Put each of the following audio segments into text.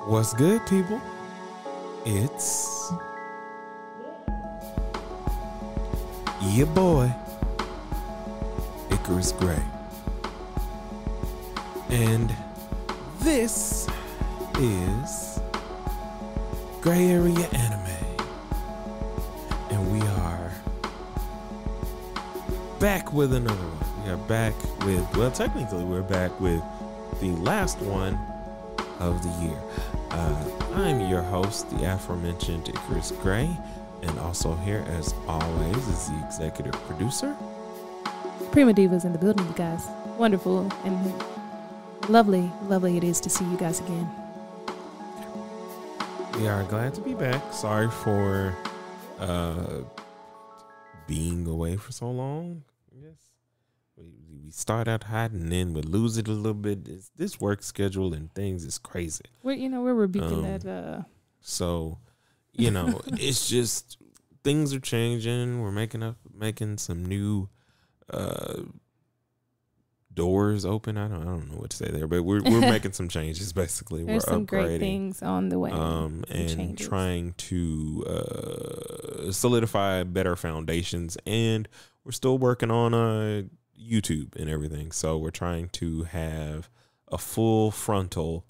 What's good, people? It's your boy, Icarus Gray. And this is Gray Area Anime. And we are back with another one. We are back with, well, technically we're back with the last one of the year. I'm your host, the aforementioned Icarus Gray, and also here, as always, is the executive producer. Prima Diva's in the building, you guys. Wonderful and lovely it is to see you guys again. We are glad to be back. Sorry for being away for so long. Yes, we start out hot and then we lose it a little bit. This work schedule and things is crazy. We're rebuking that. So, it's just things are changing. We're making some new doors open. I don't know what to say there, but we're making some changes. Basically, There's we're some upgrading, great things on the way, and changes. Trying to solidify better foundations. And we're still working on YouTube and everything. So we're trying to have a full frontal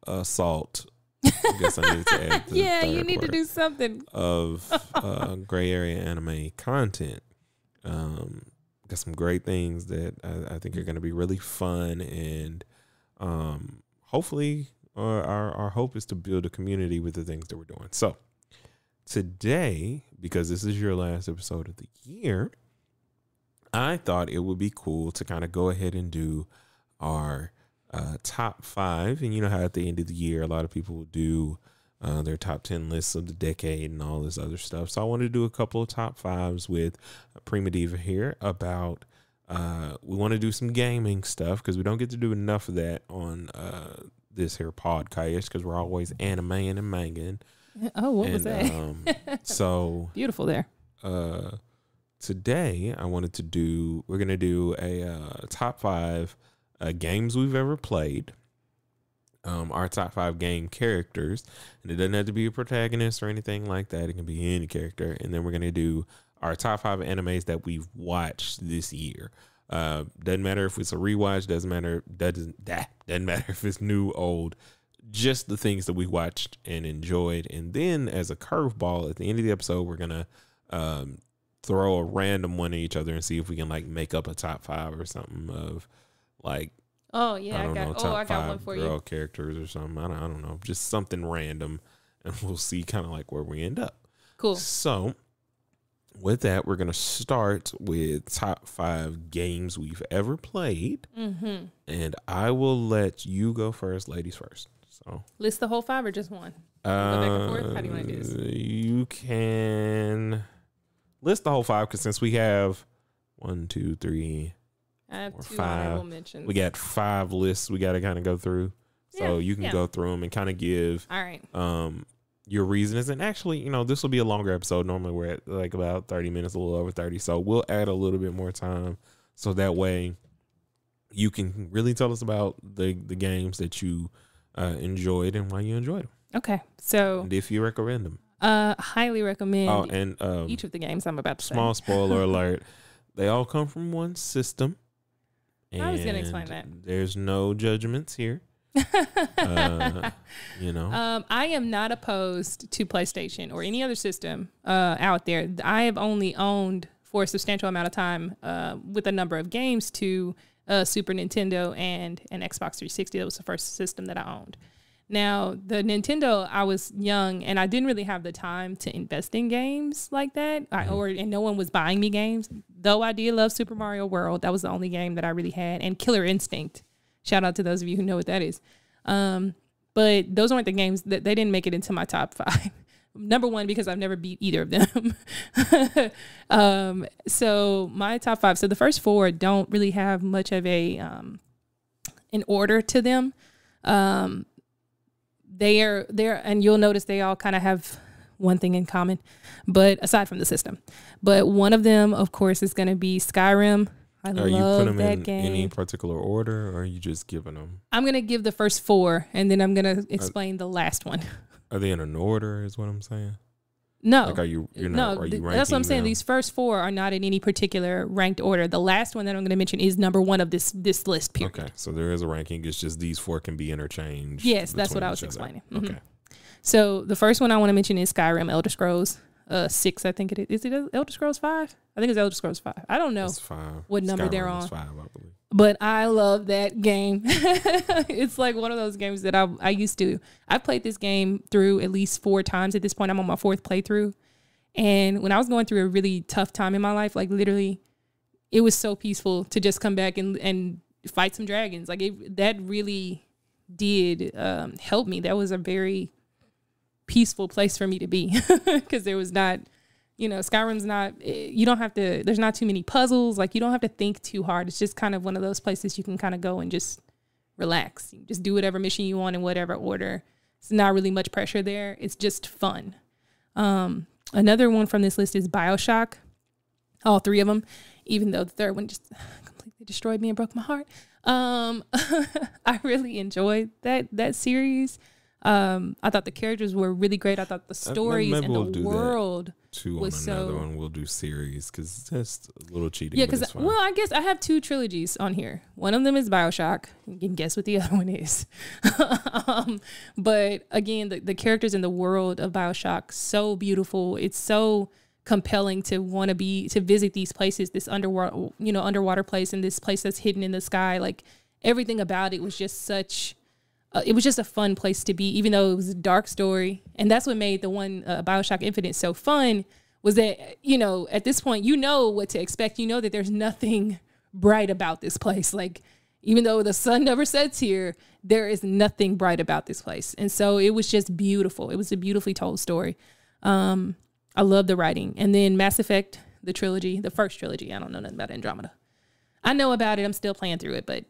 assault. I guess I need to add the yeah, third you need to word do something of Gray Area Anime content. Got some great things that I think are going to be really fun, and hopefully our hope is to build a community with the things that we're doing. So today, because this is your last episode of the year, I thought it would be cool to kind of go ahead and do our top 5. And you know how at the end of the year, a lot of people will do their top 10 lists of the decade and all this other stuff. So I wanted to do a couple of top 5s with Prima Diva here about, we want to do some gaming stuff because we don't get to do enough of that on this here podcast because we're always animeing and mangaing. Oh, what was that? So beautiful there. Today we're going to do a top 5 games we've ever played. Our top 5 game characters, and it doesn't have to be a protagonist or anything like that. It can be any character. And then we're going to do our top 5 animes that we've watched this year. Doesn't matter if it's a rewatch, doesn't matter if it's new, old, just the things that we watched and enjoyed. And then as a curveball at the end of the episode, we're going to throw a random one at each other and see if we can like make up a top 5 or something of like, oh yeah, I got one for girl you. Characters or something. I don't know, just something random, and we'll see kind of like where we end up. Cool. So with that, we're gonna start with top 5 games we've ever played, and I will let you go first, ladies first. So list the whole 5 or just one? Go back and forth. How do you want to do this? You can list the whole 5 because since we have 1, 2, 3. I have 2 5. honorable mentions. We got 5 lists we got to kind of go through. So you can go through them and kind of give all right. Your reasons. And actually, this will be a longer episode. Normally we're at like about 30 minutes, a little over 30. So we'll add a little bit more time. So that way you can really tell us about the games that you enjoyed and why you enjoyed them. Okay. So and if you recommend them. Highly recommend and each of the games I'm about to say. Small spoiler alert. They all come from one system. I was going to explain that. There's no judgments here. I am not opposed to PlayStation or any other system out there. I have only owned for a substantial amount of time with a number of games to Super Nintendo and an Xbox 360. That was the first system that I owned. Now, the Nintendo, I was young and I didn't really have the time to invest in games like that. And no one was buying me games. Though I did love Super Mario World. That was the only game that I really had. And Killer Instinct. Shout out to those of you who know what that is. But those weren't the games that they didn't make it into my top 5. Number one, because I've never beat either of them. So my top 5. So the first 4 don't really have much of an order to them. They're and you'll notice they all kind of have one thing in common, but aside from the system. But one of them, of course, is going to be Skyrim. I Are you putting them in game. any particular order, or are you just giving them? I'm gonna give the first 4, and then I'm gonna explain the last one. Are they in an order? Is what I'm saying. No, like are you ranking that's what I'm saying. them? These first 4 are not in any particular ranked order. The last one that I'm going to mention is number 1 of this list. Period. Okay, so there is a ranking. It's just these 4 can be interchanged. Yes, that's what I was explaining. Mm-hmm. Okay. So the first one I want to mention is Skyrim, Elder Scrolls 6. I think it is. Is it Elder Scrolls 5? I think it's Elder Scrolls 5. I don't know. It's 5. What number Skyrim they're on. Is 5, I believe. But I love that game. It's like one of those games that I used to. I've played this game through at least 4 times at this point. I'm on my 4th playthrough. And when I was going through a really tough time in my life, like literally, it was so peaceful to just come back and fight some dragons. Like that really did help me. That was a very peaceful place for me to be because there was not, Skyrim's not, you don't have to, there's not too many puzzles. Like you don't have to think too hard. It's just kind of one of those places you can kind of go and just relax. You just do whatever mission you want in whatever order. It's not really much pressure there. It's just fun. Another one from this list is BioShock. All 3 of them, even though the 3rd one just completely destroyed me and broke my heart. I really enjoyed that series. I thought the characters were really great. I thought the stories and the world was another one. We'll do series because that's a little cheating. Yeah, because I guess I have 2 trilogies on here. One of them is BioShock. You can guess what the other one is. But again, the characters in the world of BioShock, so beautiful. It's so compelling to want to visit these places, this underwater place, and this place that's hidden in the sky. Like everything about it was just such. It was just a fun place to be, even though it was a dark story. And that's what made the one BioShock Infinite so fun was that, at this point, what to expect. You know that there's nothing bright about this place. Like, even though the sun never sets here, there is nothing bright about this place. And so it was just beautiful. It was a beautifully told story. I love the writing. And then Mass Effect, the trilogy, the first trilogy. I don't know nothing about Andromeda. I know about it. I'm still playing through it, but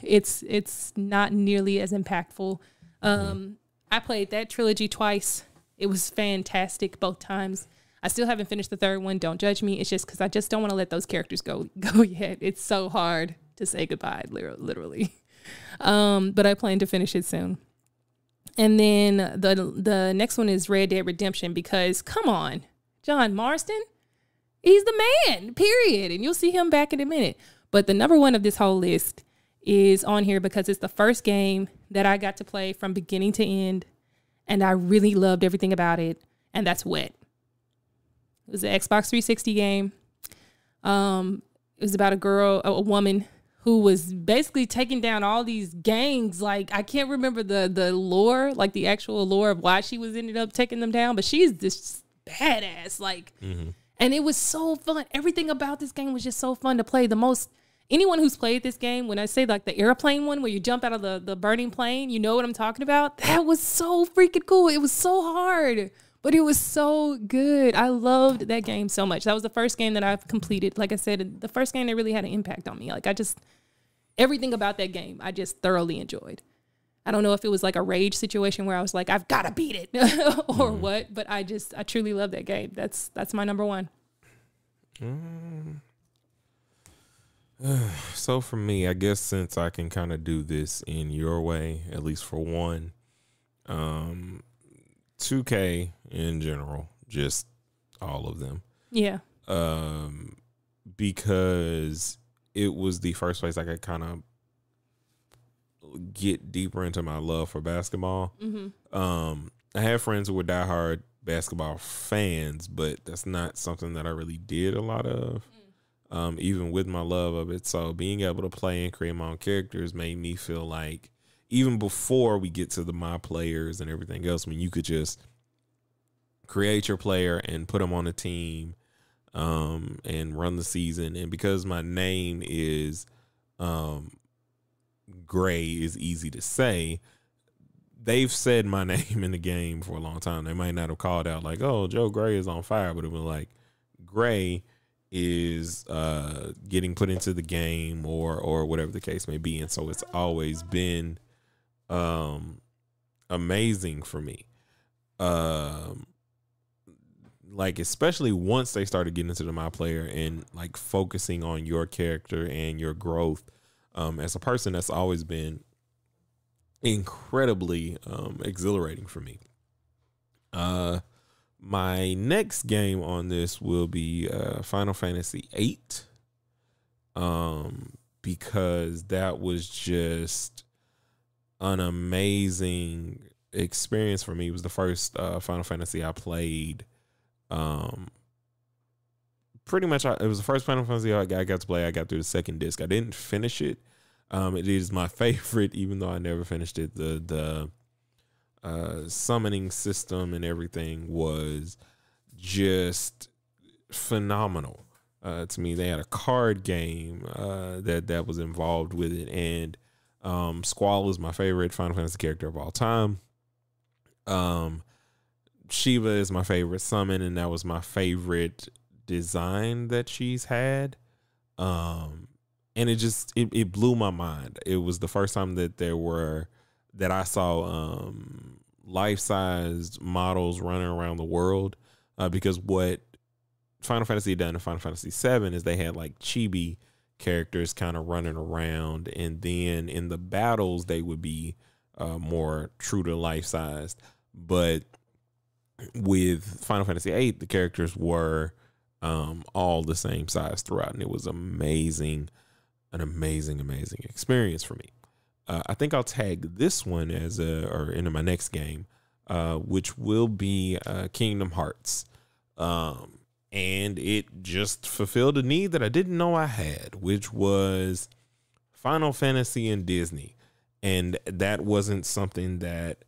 it's not nearly as impactful. I played that trilogy twice. It was fantastic both times. I still haven't finished the 3rd one. Don't judge me. It's just because I just don't want to let those characters go yet. It's so hard to say goodbye, literally. But I plan to finish it soon. And then the next one is Red Dead Redemption because, come on, John Marston, he's the man, period. And you'll see him back in a minute. But the number 1 of this whole list is on here because it's the first game that I got to play from beginning to end, and I really loved everything about it, and that's Wet. It was an Xbox 360 game. It was about a woman who was basically taking down all these gangs. Like, I can't remember the lore, like the actual lore of why she ended up taking them down, but she's this badass, like, and it was so fun. Everything about this game was just so fun to play. Anyone who's played this game, when I say like the airplane one where you jump out of the burning plane, you know what I'm talking about? That was so freaking cool. It was so hard, but it was so good. I loved that game so much. That was the first game that I've completed. Like I said, the first game that really had an impact on me. Like everything about that game, I just thoroughly enjoyed. I don't know if it was like a rage situation where I was like, I've got to beat it or what, but I truly love that game. That's my number 1. So for me, I guess since I can kind of do this in your way, at least for one, 2K in general, just all of them. Yeah. Because it was the first place I could kind of get deeper into my love for basketball. I have friends who were diehard basketball fans, but that's not something that I really did a lot of. Even with my love of it. So being able to play and create my own characters made me feel like, even before we get to my players and everything else, when you could just create your player and put them on a team and run the season. And because my name is Gray, is easy to say, they've said my name in the game for a long time. They might not have called out like, oh, Joe Gray is on fire, but it was like Gray is getting put into the game or whatever the case may be. And so it's always been amazing for me. like especially once they started getting into the my player and like focusing on your character and your growth as a person, that's always been incredibly exhilarating for me. My next game on this will be Final Fantasy VIII, because that was just an amazing experience for me. It was the first Final Fantasy I played. Pretty much, it was the first Final Fantasy I got to play. I got through the second disc. I didn't finish it. It is my favorite, even though I never finished it. The summoning system and everything was just phenomenal to me. They had a card game that was involved with it, and Squall is my favorite Final Fantasy character of all time. Shiva is my favorite summon, and that was my favorite design that she's had. And it blew my mind. It was the first time that I saw life-sized models running around the world, because what Final Fantasy had done in Final Fantasy VII is they had like chibi characters kind of running around, and then in the battles they would be more true to life-sized. But with Final Fantasy VIII, the characters were all the same size throughout, and it was amazing, an amazing experience for me. I think I'll tag this one into my next game, which will be Kingdom Hearts. And it just fulfilled a need that I didn't know I had, which was Final Fantasy and Disney. And that wasn't something that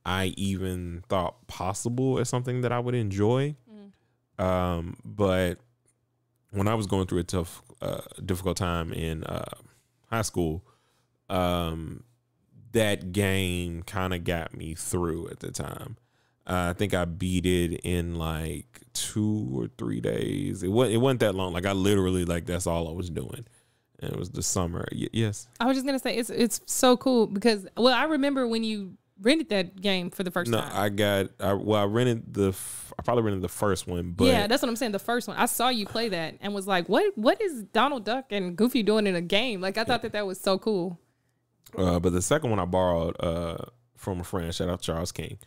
I even thought possible as something that I would enjoy. But when I was going through a difficult time in high school, that game kind of got me through at the time. I think I beat it in like 2 or 3 days. It wasn't that long. Like I literally, like, that's all I was doing. And it was the summer. Yes. I was just gonna say it's so cool because I remember when you rented that game for the first time. I probably rented the first one, but yeah, that's what I'm saying. The first one, I saw you play that and was like, what is Donald Duck and Goofy doing in a game? Like I thought that was so cool. But the second one I borrowed from a friend. Shout out Charles King,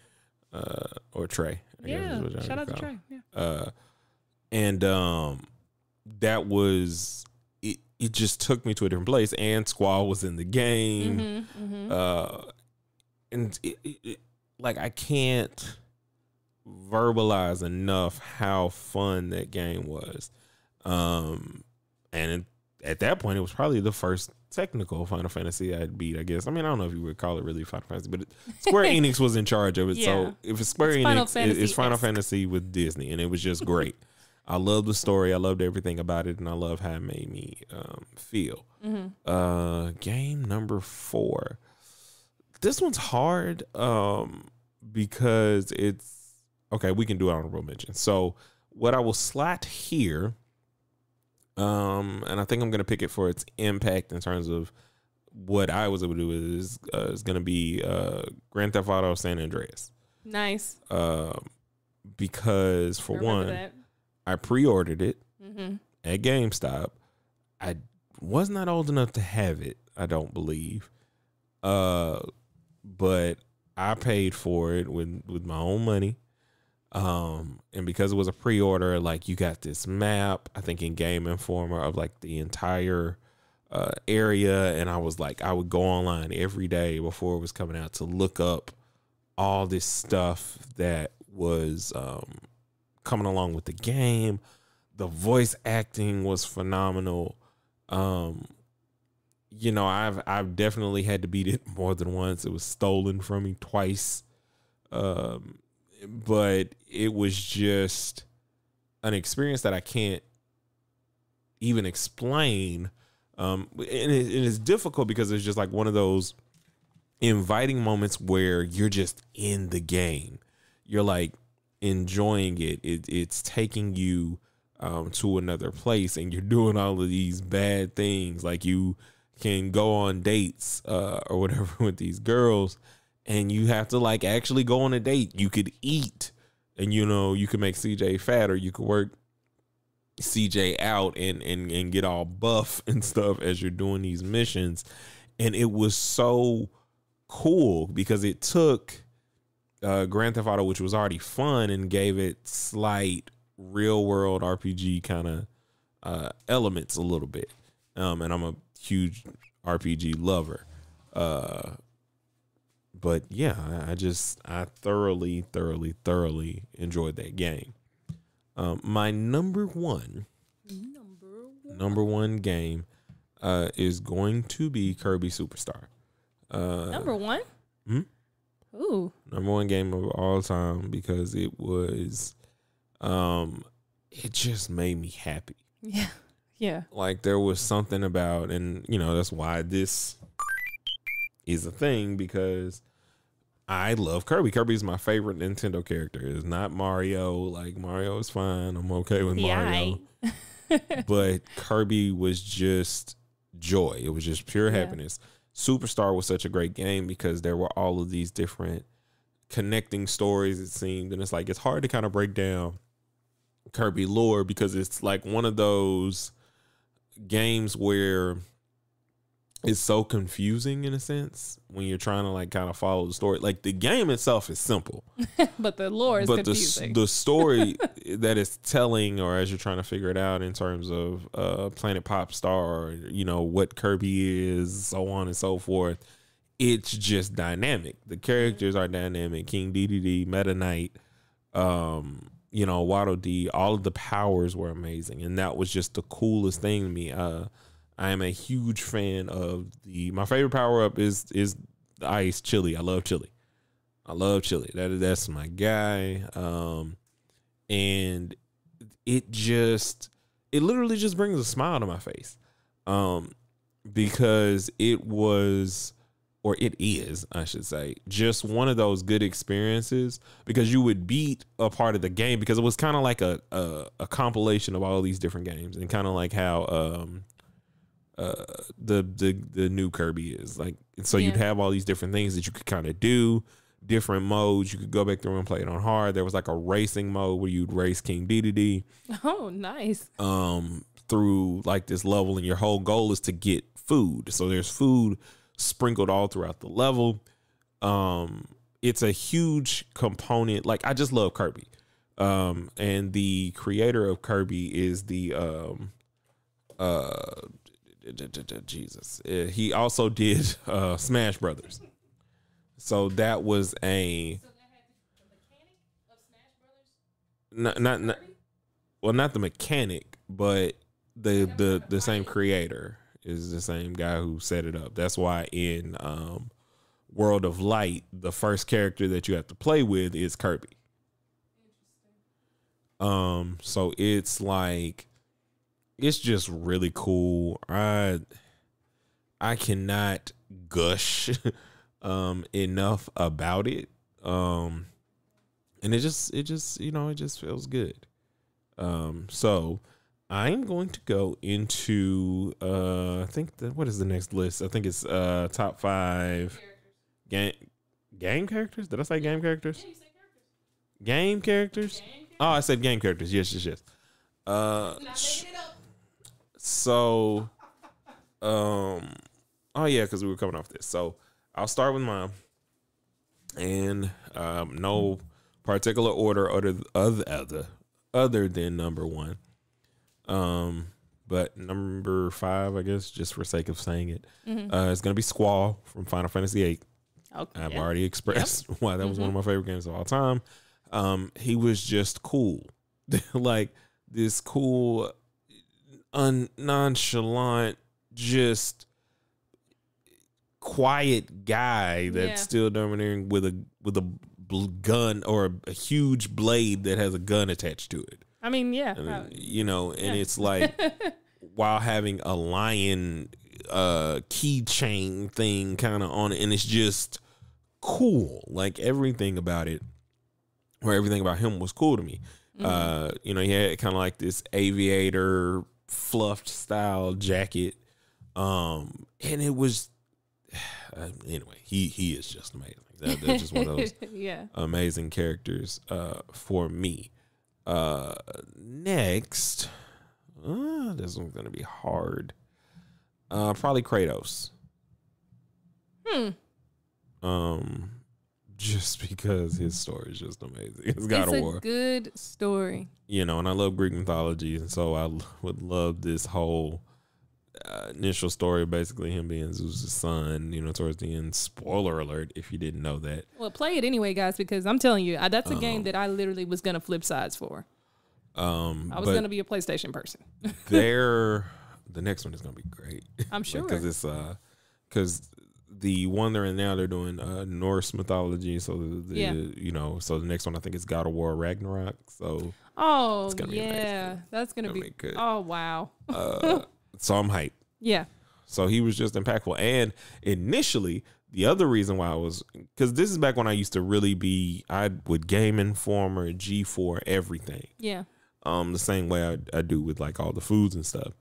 or Trey. Shout out to Trey. Yeah. And that was it. It just took me to a different place. And Squall was in the game. And like I can't verbalize enough how fun that game was. And at that point, it was probably the first technical Final Fantasy I'd beat, I guess. I mean, I don't know if you would call it really Final Fantasy, but Square Enix was in charge of it. Yeah. So if it's Square Enix, it's Final Fantasy with Disney, and it was just great. I loved the story. I loved everything about it, and I love how it made me feel. Game number 4. This one's hard because it's okay. We can do honorable mention. So what I will slot here, and I think I'm going to pick it for its impact in terms of what I was able to do is going to be Grand Theft Auto San Andreas. Nice. Because for one, I pre-ordered it at GameStop. I was not old enough to have it, I don't believe. But I paid for it with my own money. And because it was a pre-order, like you got this map, I think in Game Informer, of like the entire area. And I was like, I would go online every day before it was coming out to look up all this stuff that was coming along with the game. The voice acting was phenomenal. You know, I've definitely had to beat it more than once. It was stolen from me twice. But it was just an experience that I can't even explain. And it's difficult because it's just like one of those inviting moments where you're just in the game. You're like enjoying it. It's taking you to another place, and you're doing all of these bad things. Like you can go on dates or whatever with these girls, and you have to like actually go on a date. You could eat And you can make CJ fat, or you could work CJ out and get all buff and stuff as you're doing these missions. And it was so cool because it took Grand Theft Auto, which was already fun, and gave it slight real world RPG kind of elements a little bit. And I'm a huge RPG lover. But yeah, I thoroughly enjoyed that game. My number one game is going to be Kirby Superstar. Number one? Ooh. Number one game of all time because it was, it just made me happy. Yeah. Yeah. Like there was something about, and that's why this is a thing, because I love Kirby. Kirby is my favorite Nintendo character. It's not Mario. Like Mario is fine. I'm okay with Mario. But Kirby was just joy. It was just pure happiness. Superstar was such a great game because there were all of these different connecting stories, it seemed. And it's hard to kind of break down Kirby lore because it's like one of those games where it's so confusing in a sense when you're trying to kind of follow the story. Like the game itself is simple, but the lore is confusing. The story that it's telling, or as you're trying to figure it out in terms of Planet Pop Star, what Kirby is, so on and so forth. It's just dynamic. The characters are dynamic. King Dedede, Meta Knight, Waddle Dee, all of the powers were amazing. And that was just the coolest thing to me. I am a huge fan of my favorite power up is the ice chili. I love chili. That's my guy. And it literally just brings a smile to my face. Because it is, I should say, just one of those good experiences, because you would beat a part of the game because it was kind of like a compilation of all these different games, and kind of like how, the new Kirby is like. And so you'd have all these different things that you could kind of do, different modes. You could go back through and play it on hard. There was like a racing mode where you'd race King Dedede. Oh, nice. Through like this level, and your whole goal is to get food. So there's food sprinkled all throughout the level. It's a huge component. Like I just love Kirby. And the creator of Kirby is the Jesus. He also did Smash Brothers. So that was a not the mechanic, but the same creator is the same guy who set it up. That's why in World of Light, the first character that you have to play with is Kirby. So it's like, it's just really cool. I cannot gush enough about it. And it just feels good. So I'm going to go into I think what is the next list? I think it's top 5 game characters. Did I say game characters? Yeah, you said characters. Game characters? Oh, I said game characters. Yes. Not making it up. So, oh yeah, because we were coming off this. So I'll start with mine, and no particular order other than number 1. But number 5, I guess, just for sake of saying it, it's gonna be Squall from Final Fantasy VIII. Okay, I've already expressed why that was one of my favorite games of all time. He was just cool, like this cool, nonchalant, just quiet guy that's still dominating with a gun, or a huge blade that has a gun attached to it. I mean, and it's like while having a lion keychain thing kind of on it, and it's just cool. Like everything about it, or everything about him was cool to me. He had kind of like this aviator fluffed style jacket, and it was anyway, he is just amazing. That's just one of those amazing characters for me. Next, this one's gonna be hard. Probably Kratos. Just because his story is just amazing. It's God of War. It's a good story. You know, and I love Greek mythology, and so I would love this whole initial story, basically him being Zeus' son, you know, towards the end. Spoiler alert if you didn't know that. Well, play it anyway, guys, because I'm telling you, that's a game that I literally was going to flip sides for. I was going to be a PlayStation person. The next one is going to be great. I'm sure. Because it's, because the one they're in now, they're doing Norse mythology. So, you know, so the next one I think is God of War Ragnarok. So, that's going to be good. Oh, wow. So I'm hyped. Yeah. So he was just impactful. And initially, the other reason why I was, because this is back when I used to really I would Game Informer, G4, everything. Yeah. The same way I do with like all the foods and stuff.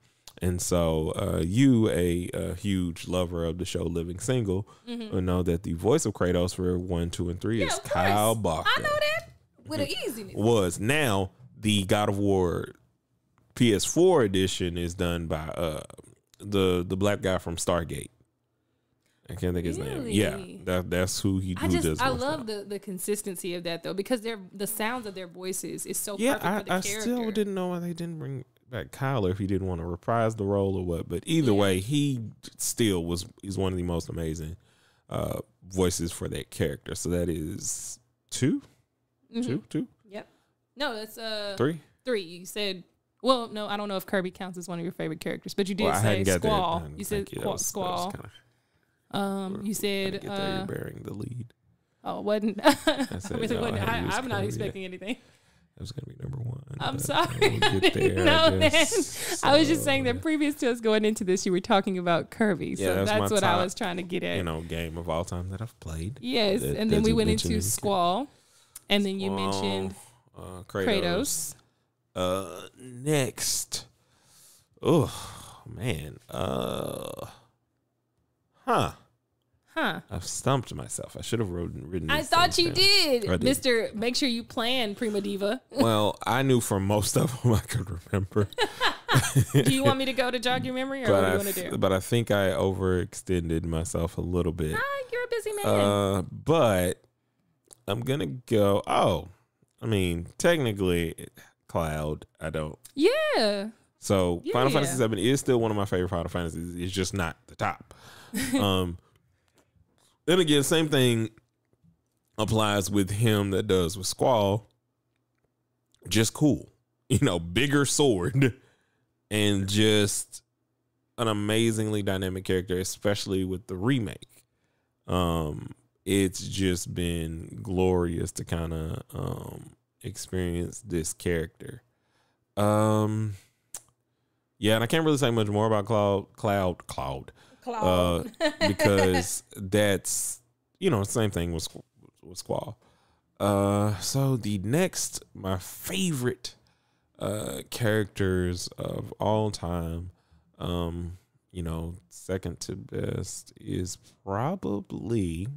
And so you, a huge lover of the show Living Single, will know that the voice of Kratos for 1, 2, and 3 is Kyle Barker. I know that with an easiness. Was now the God of War PS4 edition is done by the black guy from Stargate. I can't think his name. Yeah, that's who he does. I love the consistency of that though, because the sounds of their voices is so perfect for the character. I still didn't know why they didn't bring back Kyle, or if he didn't want to reprise the role or what. But either way, he still he's one of the most amazing voices for that character. So that is 2? Two? Yep. No, that's 3. 3. You said. Well, no, I don't know if Kirby counts as one of your favorite characters, but you did say Squall. You said Squall. You said you're bearing the lead. Oh, wasn't I'm not expecting anything. That was gonna be number 1. I'm sorry. We'll get there, I was just saying that previous to us going into this, you were talking about Kirby, so that's what I was trying to get at. You know, game of all time that I've played. Yes, and then we went into Squall, and then you mentioned Kratos. Next. Oh, man. I've stumped myself. I should have written I thought you did. Mr. Make sure you plan, Prima Diva. Well, I knew for most of them I could remember. Do you want me to go to jog your memory, or what do you want to do? But I think I overextended myself a little bit. You're a busy man. But I'm going to go, technically... Cloud, I don't. Yeah. So Final Fantasy VII is still one of my favorite Final Fantasies. It's just not the top. Then again, same thing applies with him that does with Squall. Just cool. You know, bigger sword and just an amazingly dynamic character, especially with the remake. It's just been glorious to kind of experience this character. And I can't really say much more about Cloud. Because that's, you know, same thing with Squall. So the next, my favorite characters of all time, you know, second to best is probably,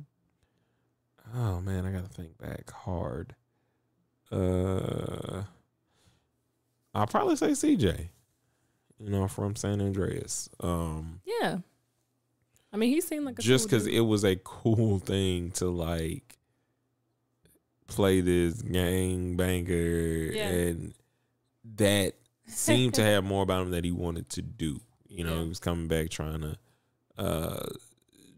oh man, I gotta think back hard. I'll probably say CJ, you know, from San Andreas. Yeah. I mean, he seemed like a just because cool it was a cool thing to like play this gang banger, and that seemed to have more about him that he wanted to do. You know, he was coming back trying to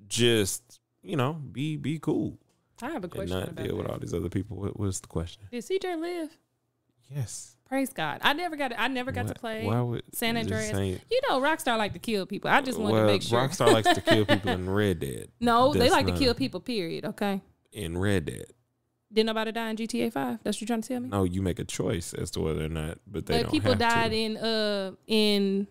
just, you know, be cool. I have a question. And not deal with all these other people. What's the question? Did CJ live? Yes. Praise God. I never got to play San Andreas. You know, Rockstar like to kill people. I just wanted to make sure. Rockstar likes to kill people in Red Dead. No, they like to kill people, period. Okay. In Red Dead. Did nobody die in GTA 5? That's what you're trying to tell me? No, you make a choice as to whether or not, but they don't people have died to. in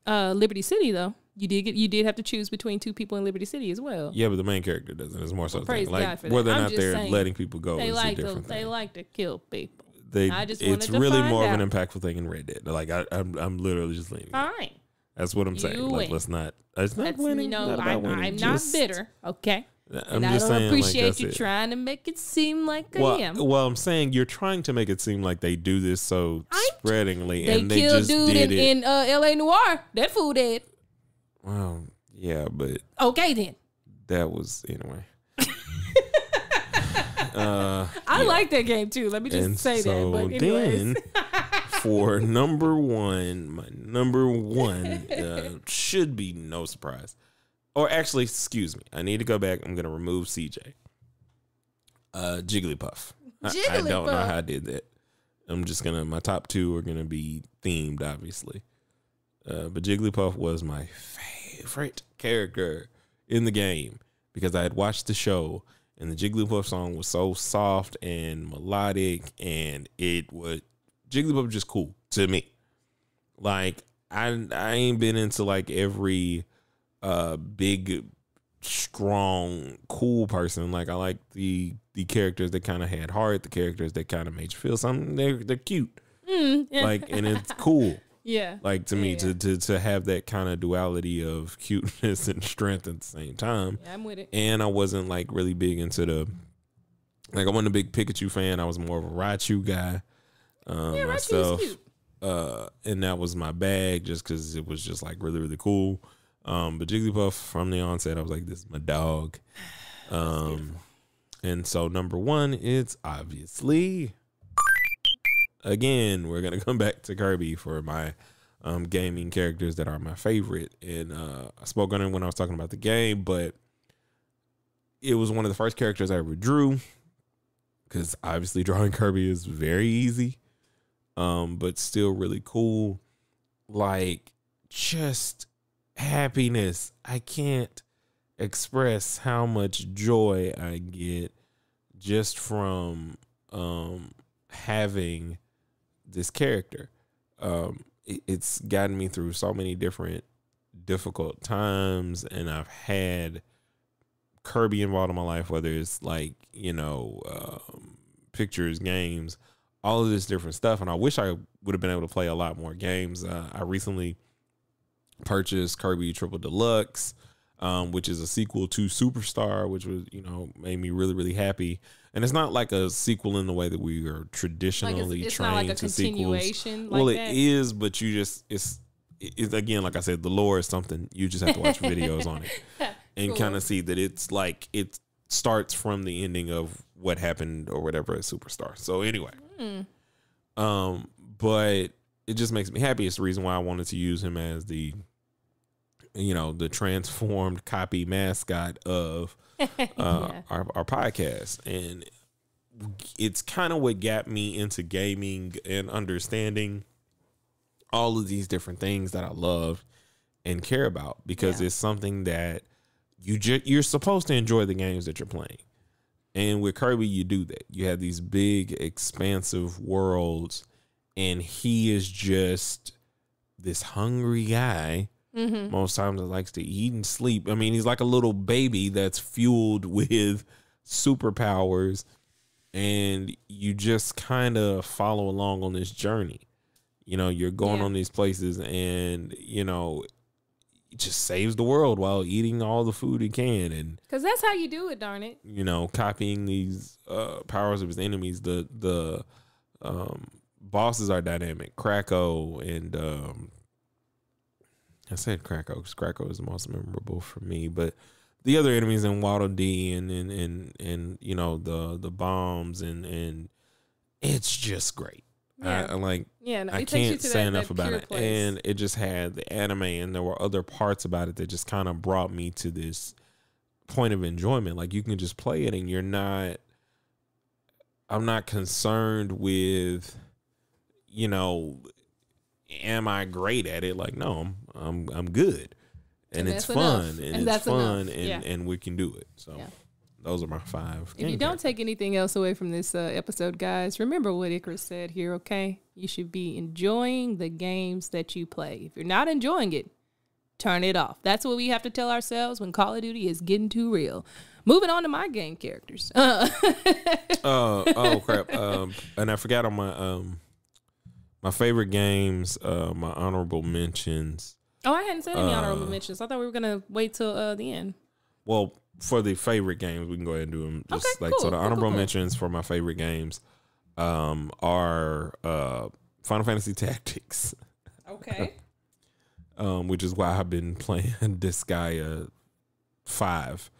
Liberty City though. You did have to choose between 2 people in Liberty City as well. Yeah, but the main character doesn't. It's more so praise like God for whether that. or not they're letting people go is a different thing. They like to kill people. It's really more of an impactful thing in Red Dead. Like I'm literally just leaning. Fine. That's what I'm saying. You Like, win. let's not. It's not winning. I'm not bitter. Okay. I'm and just I don't saying, appreciate you it. trying to make it seem like I am. Well, I'm saying you're trying to make it seem like they do this so spreadingly, they and they killed just dude did it. in L.A. Noire. That fool dead. Well, yeah, but okay then. That was anyway. I like that game too. Let me just say that. But anyways. Then, for number one, my number one should be no surprise. Or actually, excuse me, I need to go back. I'm going to remove CJ. Jigglypuff. I don't know how I did that. I'm just going to, my top two are going to be themed, obviously. But Jigglypuff was my favorite character in the game because I had watched the show and the Jigglypuff song was so soft and melodic, and Jigglypuff was just cool to me. Like, I ain't been into like every big, strong, cool person. Like, I like the characters that kind of had heart, the characters that kind of made you feel something. They're cute. Like, and it's cool. Yeah. Like, to me, to have that kind of duality of cuteness and strength at the same time. Yeah, I'm with it. And I wasn't like really big into I wasn't a big Pikachu fan. I was more of a Raichu guy. Myself. Raichu's cute. And that was my bag just because it was just like really, really cool. But Jigglypuff, from the onset, I was like, this is my dog. And so number one, it's obviously, again, we're going to come back to Kirby for my gaming characters that are my favorite. And I spoke on it when I was talking about the game, but it was one of the first characters I ever drew because obviously drawing Kirby is very easy, but still really cool. Like, just happiness. I can't express how much joy I get just from having this character. It's gotten me through so many different difficult times, and I've had Kirby involved in my life, whether it's like, pictures, games, all of this different stuff. And I wish I would have been able to play a lot more games. I recently purchased Kirby Triple Deluxe, which is a sequel to Superstar, which was, made me really, really happy. And it's not like a sequel in the way that we are traditionally it's trained not like a to continuation. sequels. Well, it is, but you just, it's again, like I said, the lore is something you just have to watch videos on it and kind of see that it's like, it starts from the ending of what happened or whatever at Superstar. So anyway, but it just makes me happy. It's the reason why I wanted to use him as the transformed copy mascot of our podcast. And it's kind of what got me into gaming and understanding all of these different things that I love and care about, because it's something that you're supposed to enjoy the games that you're playing. And with Kirby, you do that. You have these big, expansive worlds, and he is just this hungry guy. Most times that likes to eat and sleep. I mean, he's like a little baby that's fueled with superpowers, and you just kind of follow along on this journey. You're going on these places, and it just saves the world while eating all the food he can. And because that's how you do it, darn it. Copying these powers of his enemies. The bosses are dynamic. Krako and I said Krako because Krako is the most memorable for me, but the other enemies in Waddle Dee and the bombs and it's just great. I can't say enough about it. Place. And it just had the anime, and there were other parts about it that just kind of brought me to this point of enjoyment. Like, you can just play it and I'm not concerned with, am I great at it? Like, no, I'm good. And it's fun. And it's fun and we can do it. So those are my 5. If you don't take anything else away from this episode, guys, remember what Icarus said here, okay? You should be enjoying the games that you play. If you're not enjoying it, turn it off. That's what we have to tell ourselves when Call of Duty is getting too real. Moving on to my game characters. Oh, crap. And I forgot on my favorite games, my honorable mentions. Oh, I hadn't said any honorable mentions. I thought we were gonna wait till the end. Well, for the favorite games, we can go ahead and do them. Just Okay, like cool, so, the cool, honorable cool. mentions for my favorite games are Final Fantasy Tactics. Okay. Which is why I've been playing Disgaea 5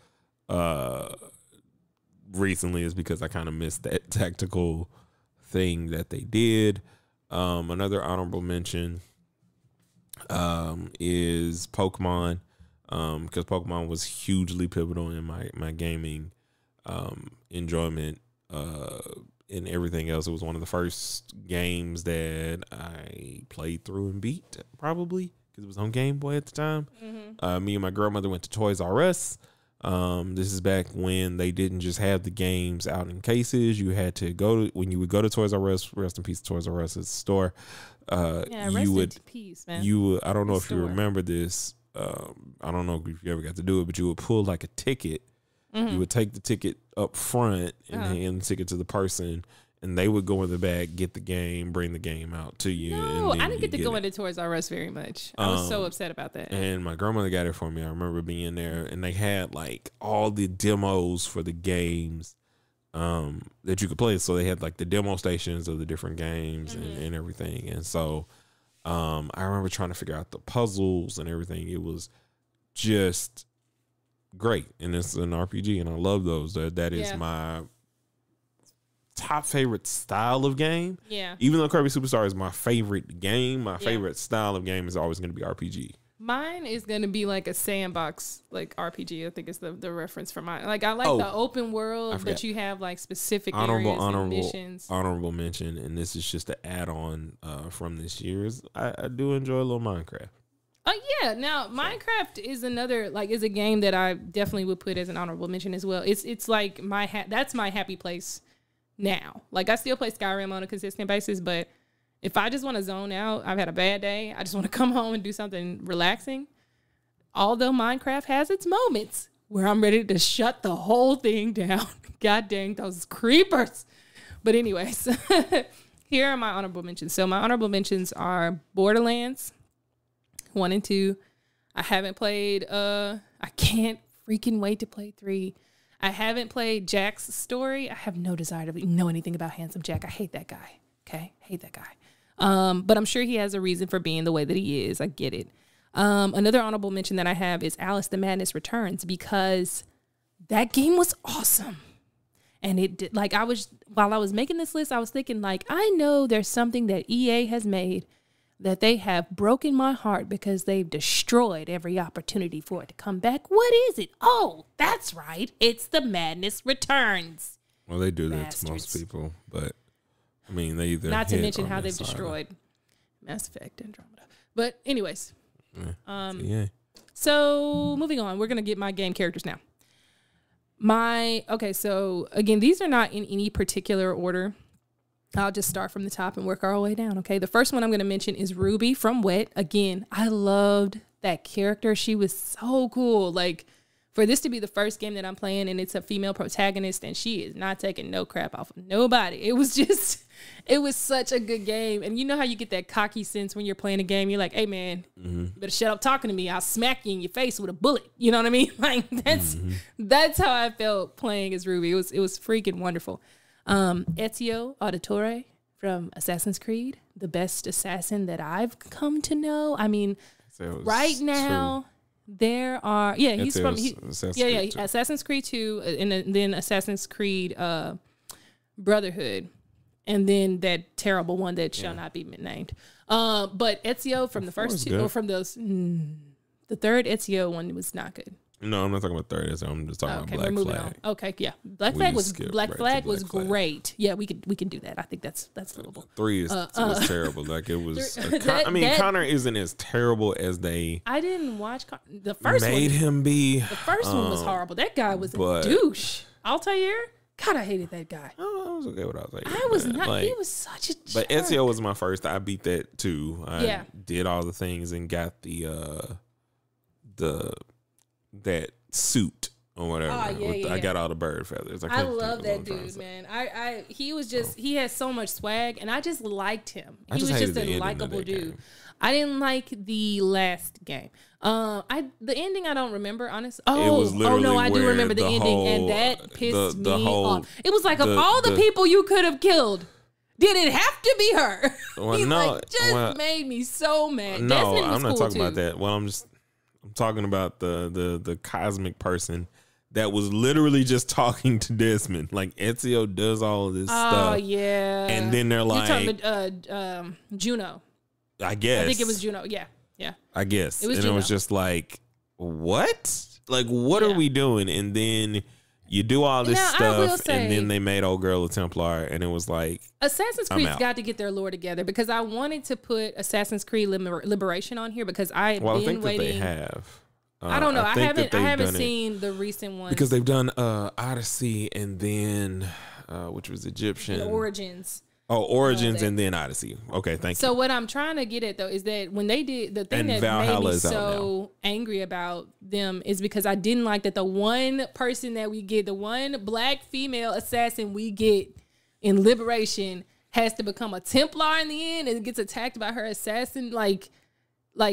recently, is because I kind of missed that tactical thing that they did. Another honorable mention is Pokemon, because Pokemon was hugely pivotal in my gaming enjoyment and everything else. It was one of the first games that I played through and beat, probably because it was on Game Boy at the time. Mm-hmm. Me and my grandmother went to Toys R Us. This is back when they didn't just have the games out in cases. You had to when you would go to Toys R Us, rest in peace, Toys R Us store. You would, in peace, man. I don't know if you Store. remember this. I don't know if you ever got to do it, but you would pull like a ticket. Mm-hmm. You would take the ticket up front and hand the ticket to the person, and they would go in the back, get the game, bring the game out to you. No, and I didn't get to go it. into Toys R Us very much. I was so upset about that. And my grandmother got it for me. I remember being there, and they had like all the demos for the games that you could play. So they had like the demo stations of the different games and everything. And so I remember trying to figure out the puzzles and everything. It was just great, and it's an RPG, and I love those. That is my top favorite style of game. Yeah. Even though Kirby Superstar is my favorite game, my favorite style of game is always going to be RPG. Mine is going to be like a sandbox, like RPG. I think is the reference for mine. Like I like the open world, but you have like specific areas and missions. Honorable mention, and this is just an add-on from this year's. I do enjoy a little Minecraft. Oh yeah. Now Minecraft is another is a game that I definitely would put as an honorable mention as well. It's like that's my happy place now. Like I still play Skyrim on a consistent basis, but if I just want to zone out, I've had a bad day, I just want to come home and do something relaxing. Although Minecraft has its moments where I'm ready to shut the whole thing down. God dang those creepers. But anyways, here are my honorable mentions. So my honorable mentions are Borderlands 1 and 2. I haven't played I can't freaking wait to play 3. I haven't played Jack's story. I have no desire to know anything about Handsome Jack. I hate that guy. Okay? Hate that guy. But I'm sure he has a reason for being the way that he is. I get it. Another honorable mention that I have is Alice the Madness Returns, because that game was awesome. And it did, while I was making this list, I was thinking I know there's something that EA has made that they have broken my heart because they've destroyed every opportunity for it to come back. What is it? Oh, that's right. It's the Madness Returns. Well, they do Bastards. that to most people, but I mean, they either not to hit mention or how they've miss either. destroyed Mass Effect Andromeda. But anyways, Yeah. so moving on, we're gonna get my game characters now. So again, these are not in any particular order. I'll just start from the top and work our way down. Okay. The first one I'm going to mention is Ruby from Wet. Again, I loved that character. She was so cool. Like, for this to be the first game that I'm playing and it's a female protagonist and she is not taking no crap off of nobody. It was such a good game. And you know how you get that cocky sense when you're playing a game? You're like, hey man, you better shut up talking to me. I'll smack you in your face with a bullet. You know what I mean? Like that's how I felt playing as Ruby. It was freaking wonderful. Ezio Auditore from Assassin's Creed, the best assassin that I've come to know. I mean, right now there are he's from Assassin's Creed 2 and then Assassin's Creed Brotherhood, and then that terrible one that shall not be named. But Ezio from the first two, or from those, the third Ezio one was not good. No, I'm not talking about third. I'm just talking about Black Flag. Okay, yeah, Black Flag was great. Yeah, we can do that. I think that's livable. 3 was terrible. Like it was. Connor isn't as terrible as they. I didn't watch the first one. Made him be. The first one was horrible. That guy was a douche. Altair. God, I hated that guy. Oh, I was okay with Altair. I was not. He was such a jerk. But Ezio was my first. I beat that too. I did all the things and got that suit or whatever. I got all the bird feathers. I love that dude, man. He was just he had so much swag, and I just liked him. He was just a likable dude. I didn't like the last game. The ending I don't remember, honestly. I do remember the ending, and that pissed me off. It was like, of all the people you could have killed, did it have to be her? Well, made me so mad. No, I'm not talking about that. Well, I'm talking about the cosmic person that was literally just talking to Desmond. Like, Ezio does all of this stuff. Oh, yeah. And then they're like... You're talking about Juno. I guess. I think it was Juno. Yeah. I guess. It was Juno. It was just like, what? Like, what are we doing? And then you do all this stuff, and then they made old girl a Templar, and it was like... Assassin's Creed's got to get their lore together, because I wanted to put Assassin's Creed Liberation on here, because I've been waiting. That they have. I don't know. I haven't seen the recent one. Because they've done Odyssey, and then, which was Egyptian. The Origins. Oh, Origins and then Odyssey. Okay, thank you. So what I'm trying to get at, though, is that when they did the thing that made me so angry about them is because I didn't like that the one person that we get, the one black female assassin we get in Liberation, has to become a Templar in the end and gets attacked by her assassin like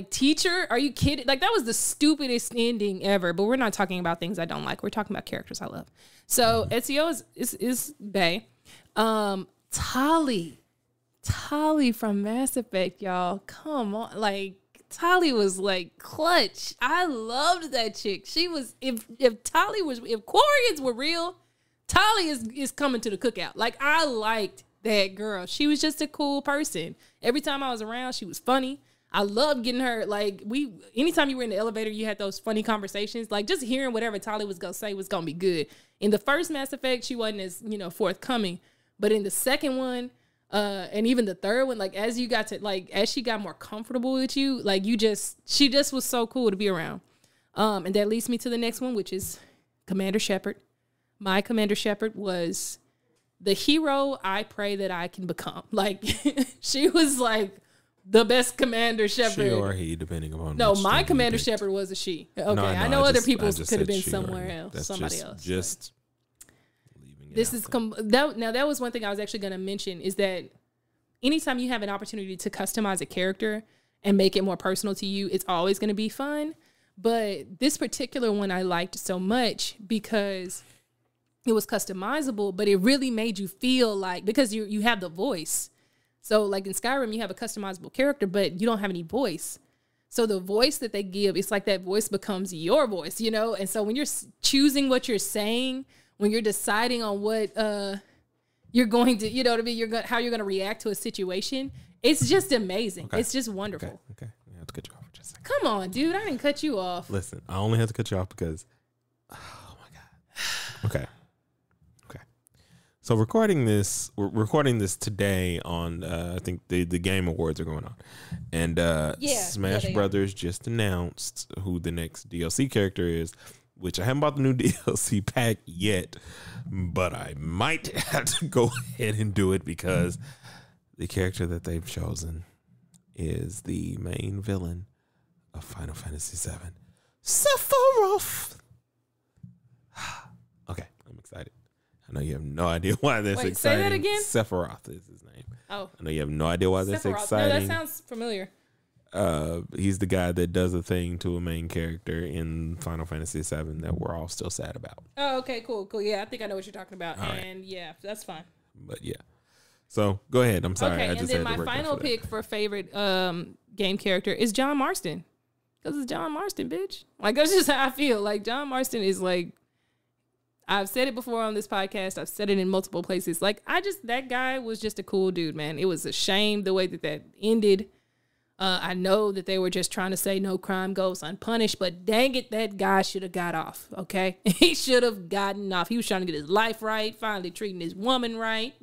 teacher. Are you kidding? Like, that was the stupidest ending ever. But we're not talking about things I don't like. We're talking about characters I love. So Ezio is bae. Tali from Mass Effect, y'all. Come on. Like, Tali was like clutch. I loved that chick. She was, if Quarians were real, Tali is coming to the cookout. Like, I liked that girl. She was just a cool person. Every time I was around, she was funny. I loved getting her, like, anytime you were in the elevator, you had those funny conversations. Like, just hearing whatever Tali was going to say was going to be good. In the first Mass Effect, she wasn't as, forthcoming. But in the second one, and even the third one, like, as she got more comfortable with you, like, she just was so cool to be around. And that leads me to the next one, which is Commander Shepard. My Commander Shepard was the hero I pray that I can become. Like, she was like the best Commander Shepard. She or he, depending upon. No, my Commander Shepard was a she. Okay, no, I know other people's could have been somewhere else, somebody else. Just. This is that was one thing I was actually going to mention, is that anytime you have an opportunity to customize a character and make it more personal to you, it's always going to be fun. But this particular one I liked so much because it was customizable, but it really made you feel like, because you have the voice. So like in Skyrim, you have a customizable character, but you don't have any voice. So the voice that they give, it's like that voice becomes your voice, And so when you're choosing what you're saying, when you're deciding on what you're going to, how you're going to react to a situation, it's just amazing. Okay. It's just wonderful. Okay. I have to cut you off for just a second. Come on, dude. I didn't cut you off. Listen, I only had to cut you off because, oh my God. Okay. So we're recording this today on, I think the Game Awards are going on. And Smash Brothers just announced who the next DLC character is, which I haven't bought the new DLC pack yet, but I might have to go ahead and do it because the character that they've chosen is the main villain of Final Fantasy VII, Sephiroth. Okay, I'm excited. I know you have no idea why that's exciting. Say that again? Sephiroth is his name. Oh. I know you have no idea why that's exciting. No, that sounds familiar. He's the guy that does a thing to a main character in Final Fantasy VII that we're all still sad about. Oh, okay, cool. Yeah, I think I know what you're talking about. All and right. Yeah, that's fine. But yeah. So go ahead. I'm sorry. Okay, and then my final pick for favorite game character is John Marston. Because it's John Marston, bitch. Like, that's just how I feel. Like, John Marston is like, I've said it before on this podcast. I've said it in multiple places. Like, that guy was just a cool dude, man. It was a shame the way that ended. I know that they were just trying to say no crime goes unpunished, but dang it, that guy should have got off, okay? He should have gotten off. He was trying to get his life right, finally treating his woman right,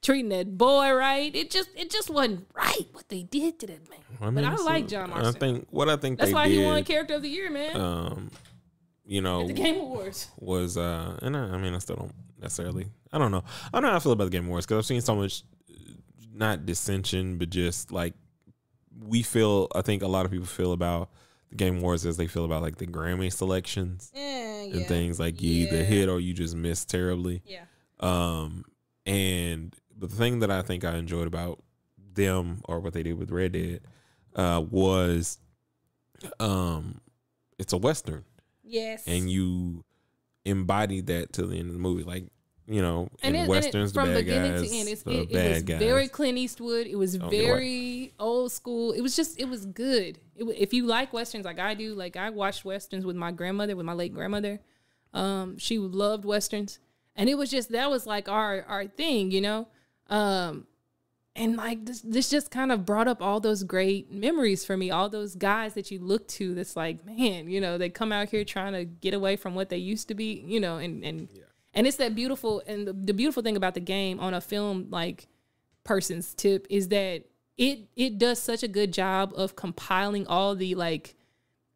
treating that boy right. It just wasn't right what they did to that man. But I like John Marston. I think that's why he won Character of the Year, man. At the Game Awards was and I still don't necessarily. I don't know how I feel about the Game Awards because I've seen so much, not dissension, but just like I think a lot of people feel about Game Awards as they feel about like the Grammy selections and things like you either hit or you just miss terribly. Yeah. But the thing that I think I enjoyed about them or what they did with Red Dead was it's a Western. Yes. And you embodied that to the end of the movie. Like, you know, in Westerns, the bad guys, it was very Clint Eastwood. It was very old school. It was good. If you like Westerns like I do, like I watched Westerns with my grandmother, with my late grandmother. She loved Westerns. And it was just, that was like our thing, you know? And like this just kind of brought up all those great memories for me. All those guys that you look to that's like, man, you know, they come out here trying to get away from what they used to be, you know, and it's that beautiful, and the beautiful thing about the game on a film like person's tip is that it does such a good job of compiling all the like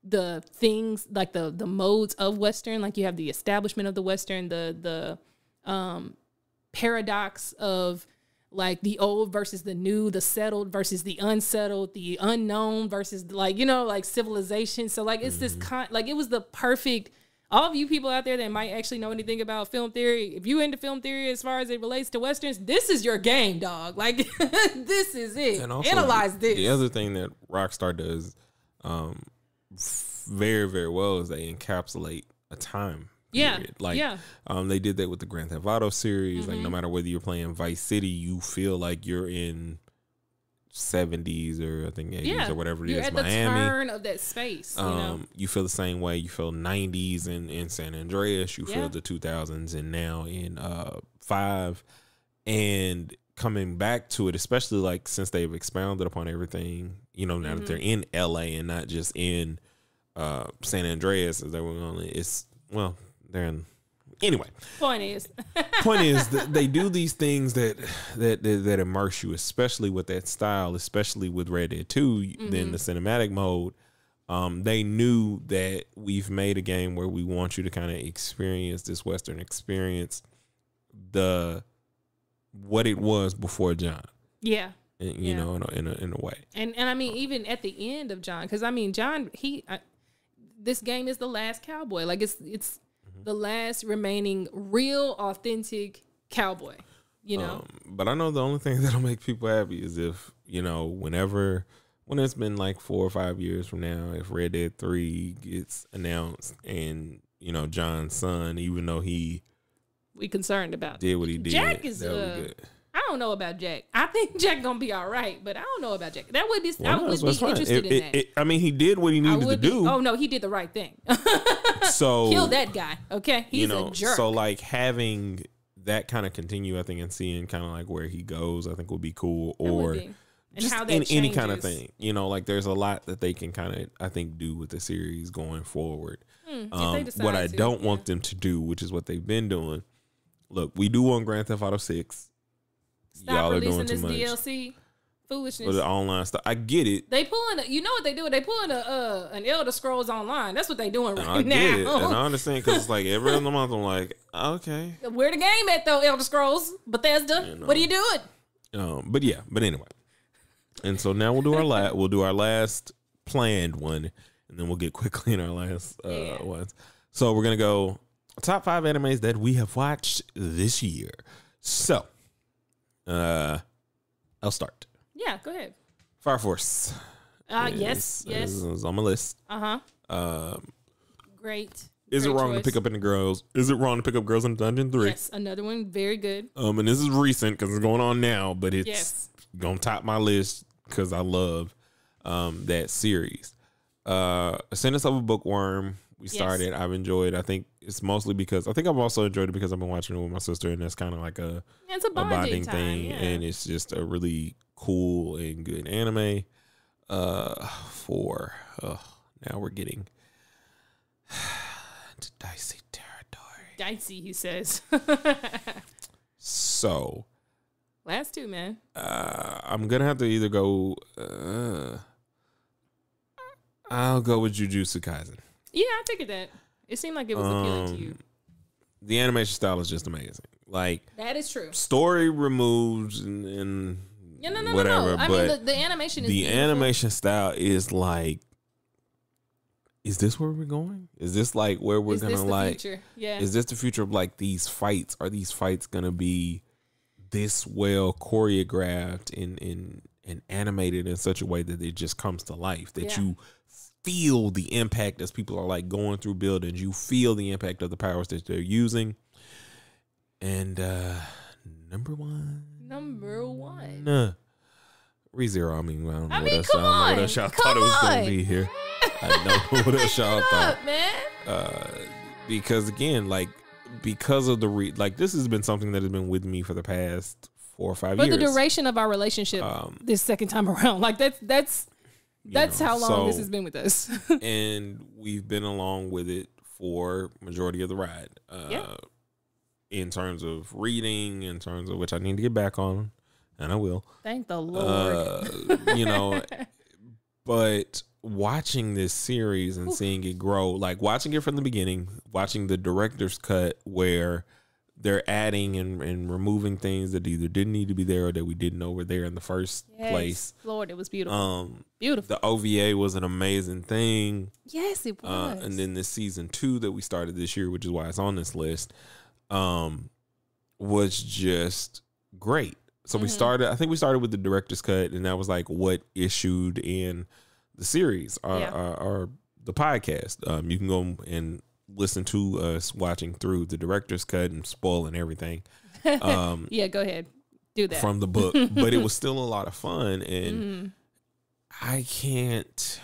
the things, like the modes of Western. Like you have the establishment of the Western, the paradox of like the old versus the new, the settled versus the unsettled, the unknown versus like, you know, like civilization. So like it's this like it was the perfect. All of you people out there that might actually know anything about film theory, if you into film theory as far as it relates to Westerns, this is your game, dog. Like this is it. And also, analyze this. The other thing that Rockstar does very, very well is they encapsulate a time. Period. Like they did that with the Grand Theft Auto series. Like no matter whether you're playing Vice City, you feel like you're in 70s or I think 80s or whatever it is, at Miami. The turn of that space. You know? You feel the same way. You feel 90s in San Andreas. You feel the 2000s and now in 5. And coming back to it, especially like since they've expounded upon everything, you know, now that they're in LA and not just in San Andreas as they were on it. It's they're in. Anyway, point is that they do these things that immerse you, especially with that style, especially with Red Dead 2, then the cinematic mode. They knew that we've made a game where we want you to kind of experience this Western experience, what it was before John. Yeah. And, you know, in a way. And I mean, even at the end of John, because I mean, John, this game is the last cowboy. Like it's the last remaining real, authentic cowboy, you know? But I know the only thing that'll make people happy is if, you know, when it's been like 4 or 5 years from now, if Red Dead 3 gets announced and, you know, John's son, even though we concerned about did what he did, Jack is good. I don't know about Jack. I think Jack gonna be all right, but I don't know about Jack. That would be I would be interested in that. I mean, he did what he needed to do. Oh no, he did the right thing. So kill that guy. Okay, he's a jerk. So like having that kind of continue, I think, and seeing kind of like where he goes, I think would be cool. Or just how that any kind of thing. You know, like there's a lot that they can kind of, I think, do with the series going forward. What I don't want them to do, which is what they've been doing. Look, we do want Grand Theft Auto 6. Stop y'all are doing too much. DLC foolishness. For the online stuff. I get it. They pulling, you know what they do? They pulling an Elder Scrolls Online. That's what they doing right now. I get it. And I understand because it's like every other month I'm like, okay. Where the game at though, Elder Scrolls? Bethesda? You know, what are you doing? But anyway. And so now we'll do our last planned one, and then we'll get quickly in our last ones. So we're gonna go top 5 animes that we have watched this year. So I'll start. Yeah, go ahead. Fire Force. Yes. Is on my list. Great. Is it wrong to pick up girls? Is it wrong to pick up Girls in Dungeon 3? Yes, another one, very good. And this is recent because it's going on now, but it's gonna top my list because I love that series. Ascendance of a Bookworm. We started. I've enjoyed. I think it's mostly because I've also enjoyed it because I've been watching it with my sister, and that's kind of like a bonding thing, and it's just a really cool and good anime. Now we're getting to dicey territory. Dicey, he says. So, last 2, man. I'm gonna have to either go. I'll go with Jujutsu Kaisen. Yeah, I figured that. It seemed like it was appealing to you. The animation style is just amazing. Like that is true. Story removes and whatever. No. I mean, the animation is the beautiful. Animation style is like is this where we're going? Is this like where we're gonna like? Future? Yeah. Is this the future of like these fights? Are these fights gonna be this well choreographed and animated in such a way that it just comes to life? That you feel the impact as people are like going through buildings. You feel the impact of the powers that they're using. And number one. ReZero. I mean, I don't know what else. I don't know what else y'all thought it was going to be here. I don't know what else y'all thought, man. Because again, like because of the like this has been something that has been with me for the past 4 or 5 years. But the duration of our relationship this second time around, like that's how long this has been with us. And we've been along with it for majority of the ride. In terms of reading, in terms of which I need to get back on, and I will. Thank the Lord. But watching this series and seeing it grow, like watching it from the beginning, watching the director's cut where they're adding and removing things that either didn't need to be there or that we didn't know were there in the first place. Lord, it was beautiful. Beautiful. The OVA was an amazing thing. Yes, it was. And then this season 2 that we started this year, which is why it's on this list, was just great. So I think we started with the director's cut, and that was like what issued in the series or the podcast. You can go and listen to us watching through the director's cut and spoiling everything. Yeah, go ahead. Do that. From the book. But it was still a lot of fun, and I can't.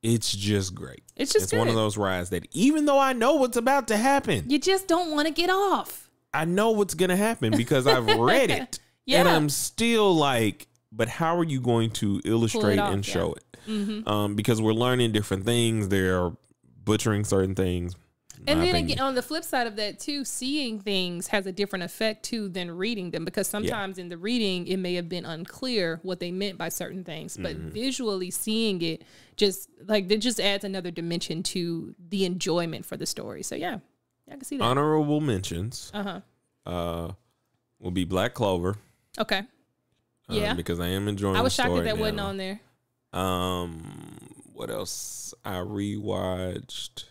It's just great. It's one of those rides that even though I know what's about to happen, you just don't want to get off. I know what's going to happen because I've read it. And I'm still like, but how are you going to illustrate and show it? Because we're learning different things. They're butchering certain things. And then again, on the flip side of that too, seeing things has a different effect too than reading them, because sometimes in the reading it may have been unclear what they meant by certain things, but visually seeing it just adds another dimension to the enjoyment for the story. So yeah, I can see that. Honorable mentions will be Black Clover. Okay. Yeah. Because I am enjoying the story. I was shocked that wasn't on there. What else? I rewatched.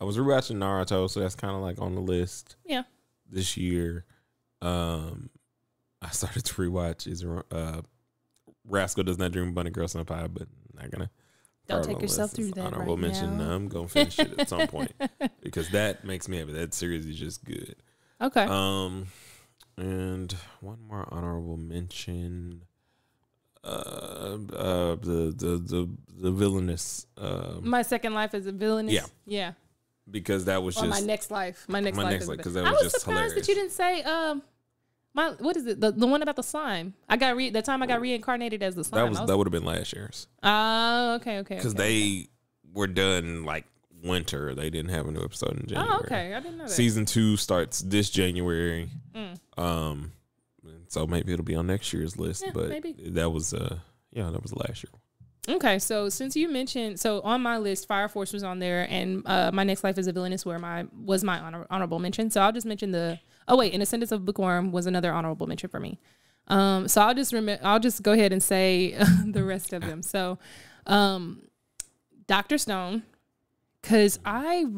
I was rewatching Naruto, so that's kind of like on the list. Yeah. This year, I started to rewatch Rascal Does Not Dream Bunny Girl Senpai, but I'm not gonna. Don't take yourself through that. Honorable mention. No, I'm gonna finish it at some point because that makes me happy. That series is just good. Okay. And one more honorable mention. The villainous. My Second Life as a Villainous. Yeah. Yeah. Because that was just my next life. My next life. Because that was just hilarious. I was surprised that you didn't say what is it? The one about the slime. I got reincarnated as the slime. That would have been last year's. Oh, okay. Because they were done like winter. They didn't have a new episode in January. Oh, okay. I didn't know that. Season 2 starts this January. So maybe it'll be on next year's list. But maybe. That was last year. Okay, so since you mentioned, on my list, Fire Force was on there, and My Next Life as a Villainess was my honorable mention. So I'll just mention In Ascendance of Bookworm was another honorable mention for me. So I'll just go ahead and say the rest of them. So, Dr. Stone, because I'm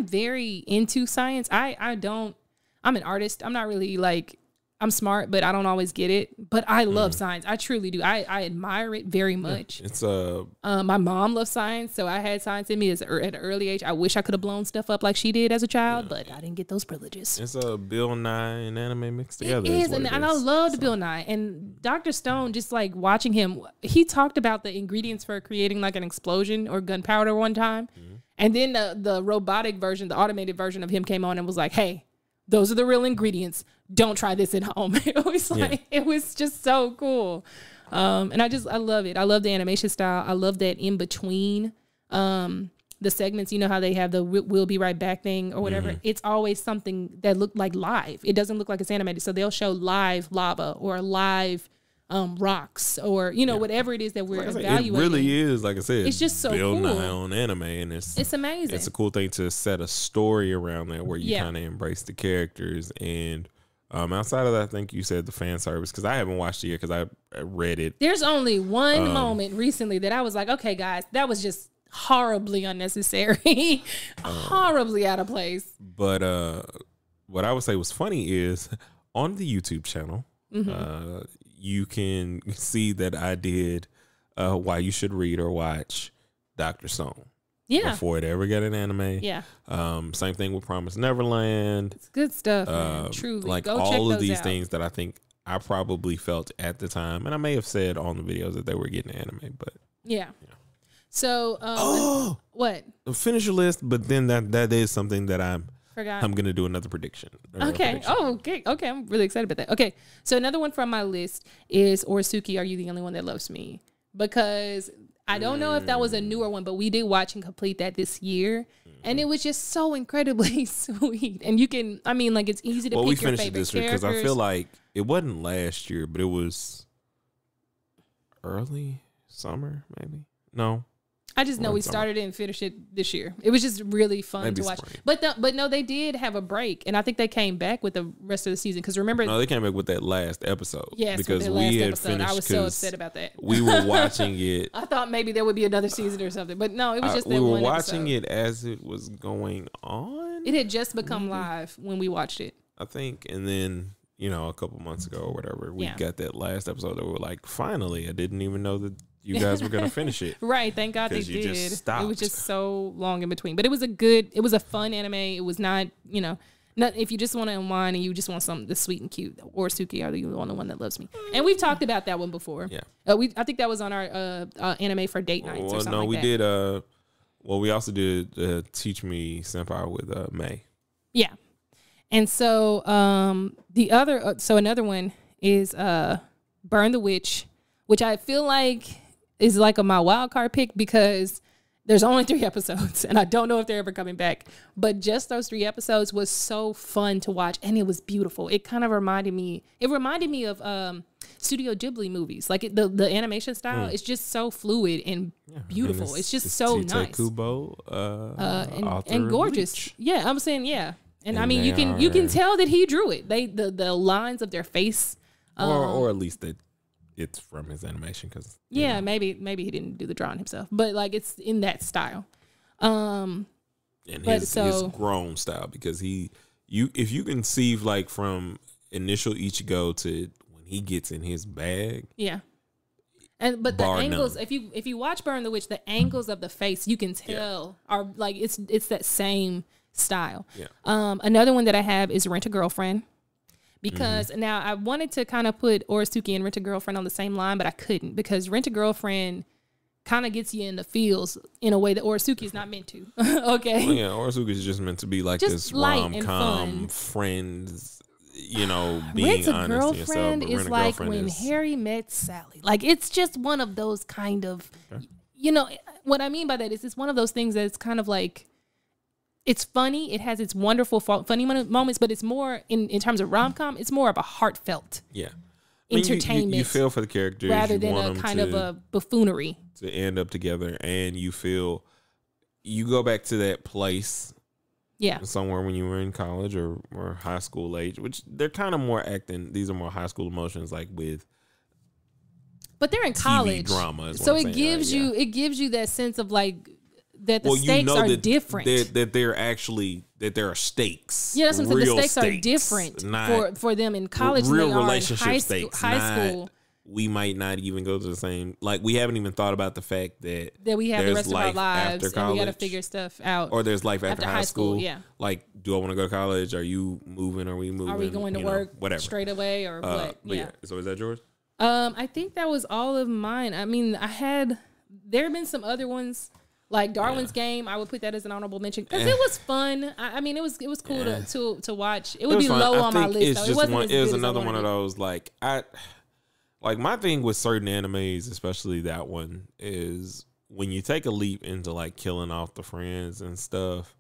very into science. I'm an artist. I'm not really like. I'm smart, but I don't always get it. But I love science. I truly do. I admire it very much. It's my mom loves science, so I had science in me at an early age. I wish I could have blown stuff up like she did as a child, but I didn't get those privileges. It's a Bill Nye and anime mixed together. It is, and I loved Bill Nye. And Dr. Stone, just like watching him, he talked about the ingredients for creating like an explosion or gunpowder one time. And then the robotic version, the automated version of him came on and was like, hey, those are the real ingredients. Don't try this at home. It was it was just so cool. And I love it. I love the animation style. I love that in between the segments, you know how they have the we'll be right back thing or whatever. It's always something that looked like live. It doesn't look like it's animated. So they'll show live lava or live rocks or, whatever it is that we're evaluating. It really is, like I said, it's just so Bill cool. Nye on anime, and it's amazing. It's a cool thing to set a story around that where you kind of embrace the characters and Outside of that, I think you said the fan service, because I haven't watched it yet because I read it. There's only one moment recently that I was like, okay, guys, that was just horribly unnecessary, horribly out of place. But what I would say was funny is on the YouTube channel, you can see that I did Why You Should Read or Watch Dr. Stone. Yeah. Before it ever got an anime. Yeah. Same thing with Promised Neverland. It's good stuff, man. Truly. Like Go all check of those these out. things that I think I probably felt at the time, and I may have said on the videos that they were getting anime, but yeah. So what? Finish your list, but then that is something that I'm Forgot. gonna do another prediction. Okay. Oh, okay. Okay. I'm really excited about that. Okay. So another one from my list is Orisuki, Are You the Only One That Loves Me? Because I don't know if that was a newer one, but we did watch and complete that this year. And it was just so incredibly sweet. And you can, I mean, like, it's easy to pick your favorite finished it this year because I feel like it wasn't last year, but it was early summer, maybe. No. I just know we started it and finished it this year. It was just really fun to watch. Spring. But no, they did have a break, and I think they came back with the rest of the season. Because remember, no, they came back with that last episode. Yes, because with that last episode. I was so upset about that. We were watching it. I thought maybe there would be another season or something, but no, it was just that one We were episode. watching it as it was going on. It had just become live when we watched it, I think, and then a couple months ago or whatever, we got that last episode that we were like, finally, I didn't even know that you guys were gonna finish it. Right. Thank God they did. It was just so long in between. But it was a fun anime. It was not, not if you just want to unwind and you just want something that's sweet and cute. Orisuki, Are You the Only One That Loves Me? And we've talked about that one before. Yeah. I think that was on our anime for date nights or something no, like we that. did. We also did Teach Me Senpai with May. Yeah. And so another one is Burn the Witch, which I feel like is like my wild card pick because there's only 3 episodes and I don't know if they're ever coming back. But just those 3 episodes was so fun to watch and it was beautiful. It kind of reminded me of Studio Ghibli movies. Like the animation style is just so fluid and beautiful. It's just so nice. Kubo, and gorgeous. Bleach. Yeah, I'm saying yeah. And I mean you can tell that he drew it. The lines of their face or at least that it's from his animation because maybe he didn't do the drawing himself, but like it's in that style. And his grown style because if you can see like from initial Ichigo to when he gets in his bag, but the angles if you watch Burn the Witch, the angles of the face you can tell are like it's that same style. Another one that I have is Rent a Girlfriend. Because now I wanted to kind of put Orisuki and Rent a Girlfriend on the same line, but I couldn't because Rent a Girlfriend kind of gets you in the feels in a way that Orisuki is not meant to. Okay. Well, yeah, Orisuki is just meant to be like just this rom-com friends, being Rent a honest Girlfriend to yourself. is like when Harry met Sally. Like it's just one of those kind of, what I mean by that is it's one of those things that it's kind of like, it's funny. It has its wonderful funny moments, but it's more in terms of rom-com. It's more of a heartfelt, entertainment. You feel for the characters rather than a kind of a buffoonery to end up together, and you go back to that place, somewhere when you were in college or high school age, which they're kind of more acting. These are more high school emotions, like with. But they're in TV college drama, so it gives you that sense of like. That the stakes are different. That there are stakes. Yeah, that's what I'm saying. The stakes are different for them in college. Real than relationship stakes. High school. We might not even go to the same. Like we haven't even thought about the fact that we have the rest of our lives and we got to figure stuff out. Or there's life after high school. Yeah. Like, do I want to go to college? Are you moving? Are we moving? Are we going to work? Whatever. Straight away or what? Yeah. So is that yours? I think that was all of mine. I mean, there have been some other ones. Like Darwin's Game, I would put that as an honorable mention because it was fun. I mean, it was cool to watch. It would be low on my list. It was another one of those like my thing with certain animes, especially that one, is when you take a leap into like killing off the friends and stuff.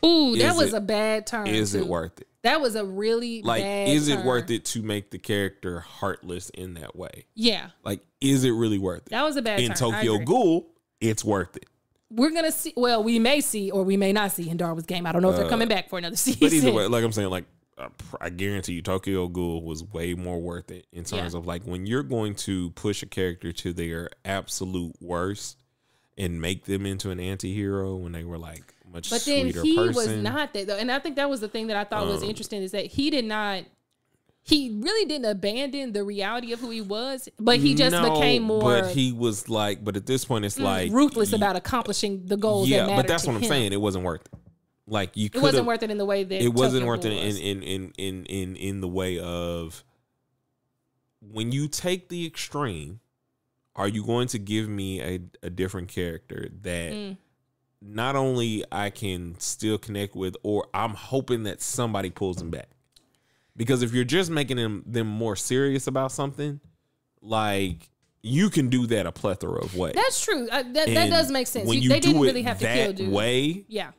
Ooh, that was a bad turn. Is it worth it? That was a really bad is it turn. worth it to make the character heartless in that way? Yeah. Like, is it really worth it? That was a bad turn. In Tokyo Ghoul, it's worth it. We're going to see. Well, we may see or we may not see in Darwin's Game. I don't know if they're coming back for another season. But either way, like I'm saying, like I guarantee you Tokyo Ghoul was way more worth it in terms of like when you're going to push a character to their absolute worst and make them into an anti-hero when they were like much sweeter person. But then he was not that though. And I think that was the thing that I thought was interesting is that he really didn't abandon the reality of who he was, but he just became more. But he was like, but at this point, it's like ruthless about accomplishing the goals. Yeah, that mattered but that's to what I'm him. saying. It wasn't worth it. Like it wasn't worth it in the way that it wasn't worth it was. in the way of when you take the extreme. Are you going to give me a different character that not only I can still connect with, or I'm hoping that somebody pulls him back? Because if you're just making them more serious about something, like you can do that a plethora of ways. That's true. That does make sense. When they didn't really have to kill dude. Way, yeah,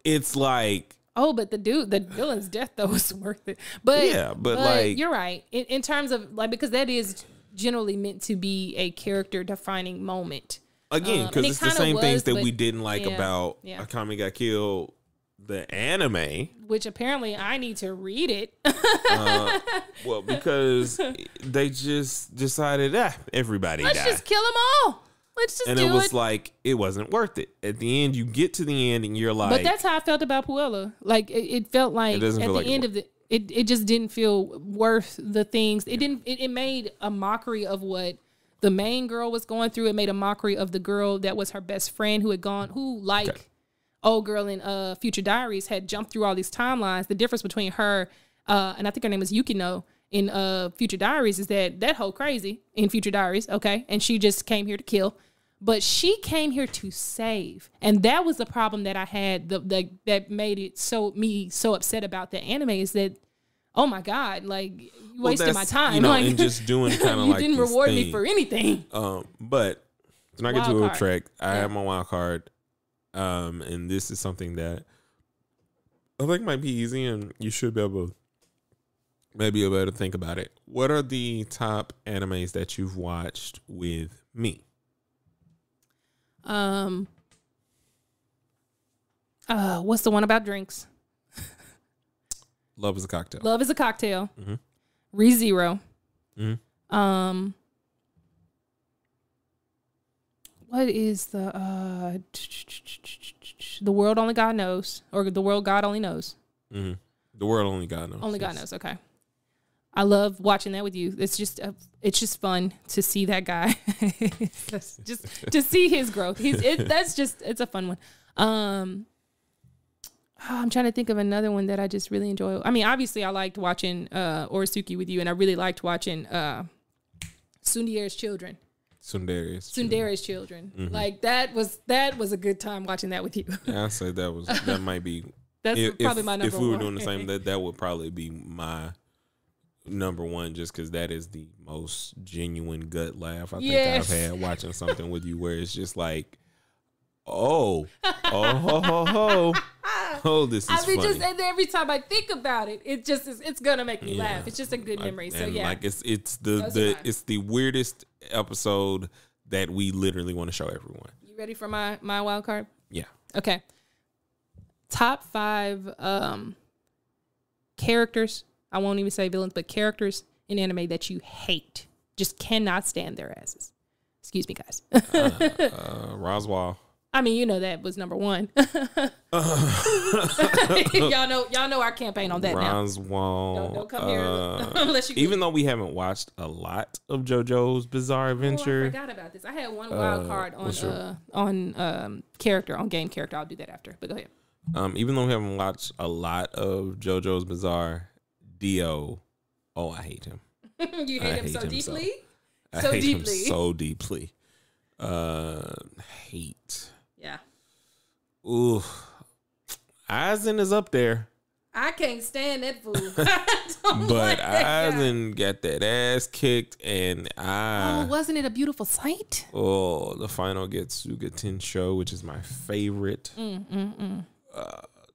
it's like but the villain's death though was worth it. But but like you're right in terms of like because that is generally meant to be a character defining moment. Again, because it's the same things that we didn't like about Akame Got Killed. The anime, which apparently I need to read it. Well, because they just decided everybody let's died. Just kill them all. Let's just and do it. And it was like it wasn't worth it. At the end, you get to the end and you're like, but that's how I felt about Puella. Like it felt like at the end of it just didn't feel worth the things. It didn't. It made a mockery of what the main girl was going through. It made a mockery of the girl that was her best friend old girl in Future Diaries had jumped through all these timelines. The difference between her and I think her name was Yukino in Future Diaries is that whole crazy in Future Diaries, okay? And she just came here to kill. But she came here to save. And that was the problem that I had that made it so upset about the anime is that, oh my God, like you wasted my time. Like, and just doing kind of like you didn't reward me for anything. But to not get too off track, I have my wild card. And this is something that I think might be easy, and you should be able to think about it. What are the top animes that you've watched with me? What's the one about drinks? Love is a Cocktail. Love is a Cocktail. Mm-hmm. ReZero. Mm-hmm. What is the World Only God Knows, or The World God Only Knows? Mm-hmm. The World Only God Knows. Only God Knows. Okay. I love watching that with you. It's just fun to see that guy. just to see his growth. It's a fun one. I'm trying to think of another one that I just really enjoy. I mean, obviously I liked watching Orisuke with you, and I really liked watching Tsundere's Children. Tsundere's Children. Mm-hmm. Like that was a good time watching that with you. Yeah, I'd say that might be probably my number one. If we were doing the same, that would probably be my number one, just because that is the most genuine gut laugh I think I've had watching something with you, where it's just like, oh, this is funny. Just every time I think about it, it's gonna make me laugh. It's just a good memory. So yeah, like it's the weirdest episode that we literally want to show everyone. You ready for my wild card? Yeah. Okay. Top 5 characters. I won't even say villains, but characters in anime that you hate, just cannot stand their asses. Excuse me, guys. Roswaal. I mean, that was number 1. y'all know our campaign on that Roswaal. Now. Don't come here unless you. Even though we haven't watched a lot of JoJo's Bizarre Adventure. I forgot about this. I had one wild card on character, on game character. I'll do that after. But go ahead. Even though we haven't watched a lot of JoJo's Bizarre, Dio. Oh, I hate him. You hate him so deeply. I hate him so deeply. Hate. Yeah. Ooh. Aizen is up there. I can't stand that fool. But Aizen got that ass kicked, and wasn't it a beautiful sight? Oh, the final Getsuga Tensho, which is my favorite.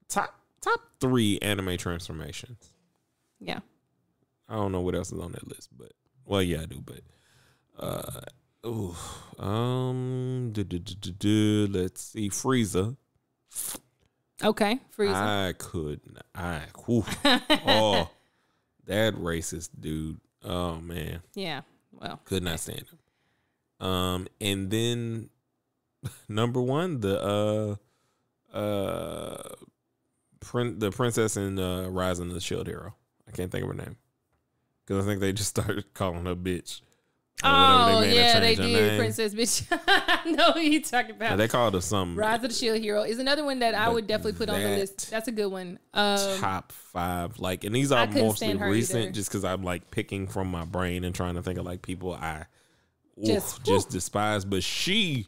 Top 3 anime transformations. Yeah. I don't know what else is on that list, but yeah, I do. But let's see, Frieza. Okay, Frieza. I could. Oh, that racist dude. Oh man. Yeah. Well, could not stand him. And then number one, the princess in Rising of the Shield Hero. I can't think of her name because I think they just started calling her bitch. Oh yeah, they did. Princess bitch. I know who you talking about. Yeah, they called her something. Rise of the Shield Hero is another one that I would definitely put on the list. That's a good one. Top 5, like, and these are mostly recent, just because I'm like picking from my brain and trying to think of like people I just despise. But she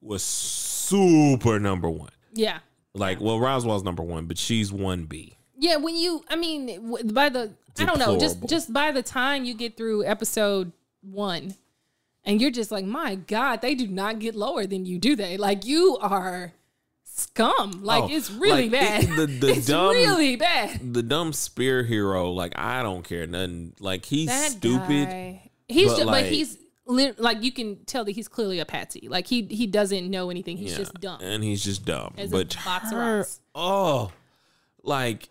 was super number one. Yeah. Like, well, Roswell's number one, but she's 1B. Yeah, I don't know, just by the time you get through episode 1 and you're just like, my God, they do not get lower than you, do they? Like, you are scum. Like, it's really bad. It's really bad. The dumb spear hero, like, I don't care nothing. Like, he's that stupid. Guy. He's like, you can tell that he's clearly a patsy. Like, he doesn't know anything. He's just dumb. And he's just dumb. As but a box of rocks. Like,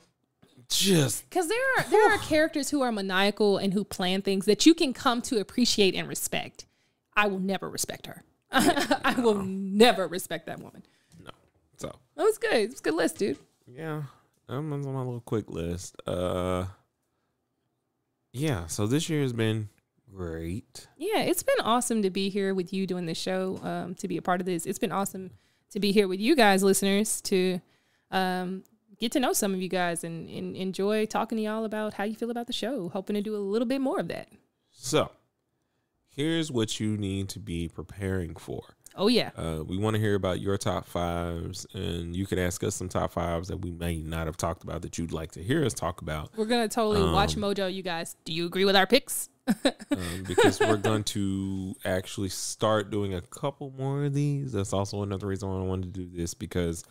just because there are characters who are maniacal and who plan things that you can come to appreciate and respect. I will never respect her. I will never respect that woman. No. So that was good. It was a good list, dude. Yeah. I'm on my little quick list. Yeah, so this year has been great. Yeah, it's been awesome to be here with you doing this show, to be a part of this. It's been awesome to be here with you guys, listeners, to get to know some of you guys and enjoy talking to y'all about how you feel about the show. Hoping to do a little bit more of that. So, here's what you need to be preparing for. Oh, yeah. We want to hear about your top 5s, and you can ask us some top 5s that we may not have talked about that you'd like to hear us talk about. We're going to totally watch Mojo, you guys. Do you agree with our picks? Because we're going to actually start doing a couple more of these. That's also another reason why I wanted to do this, because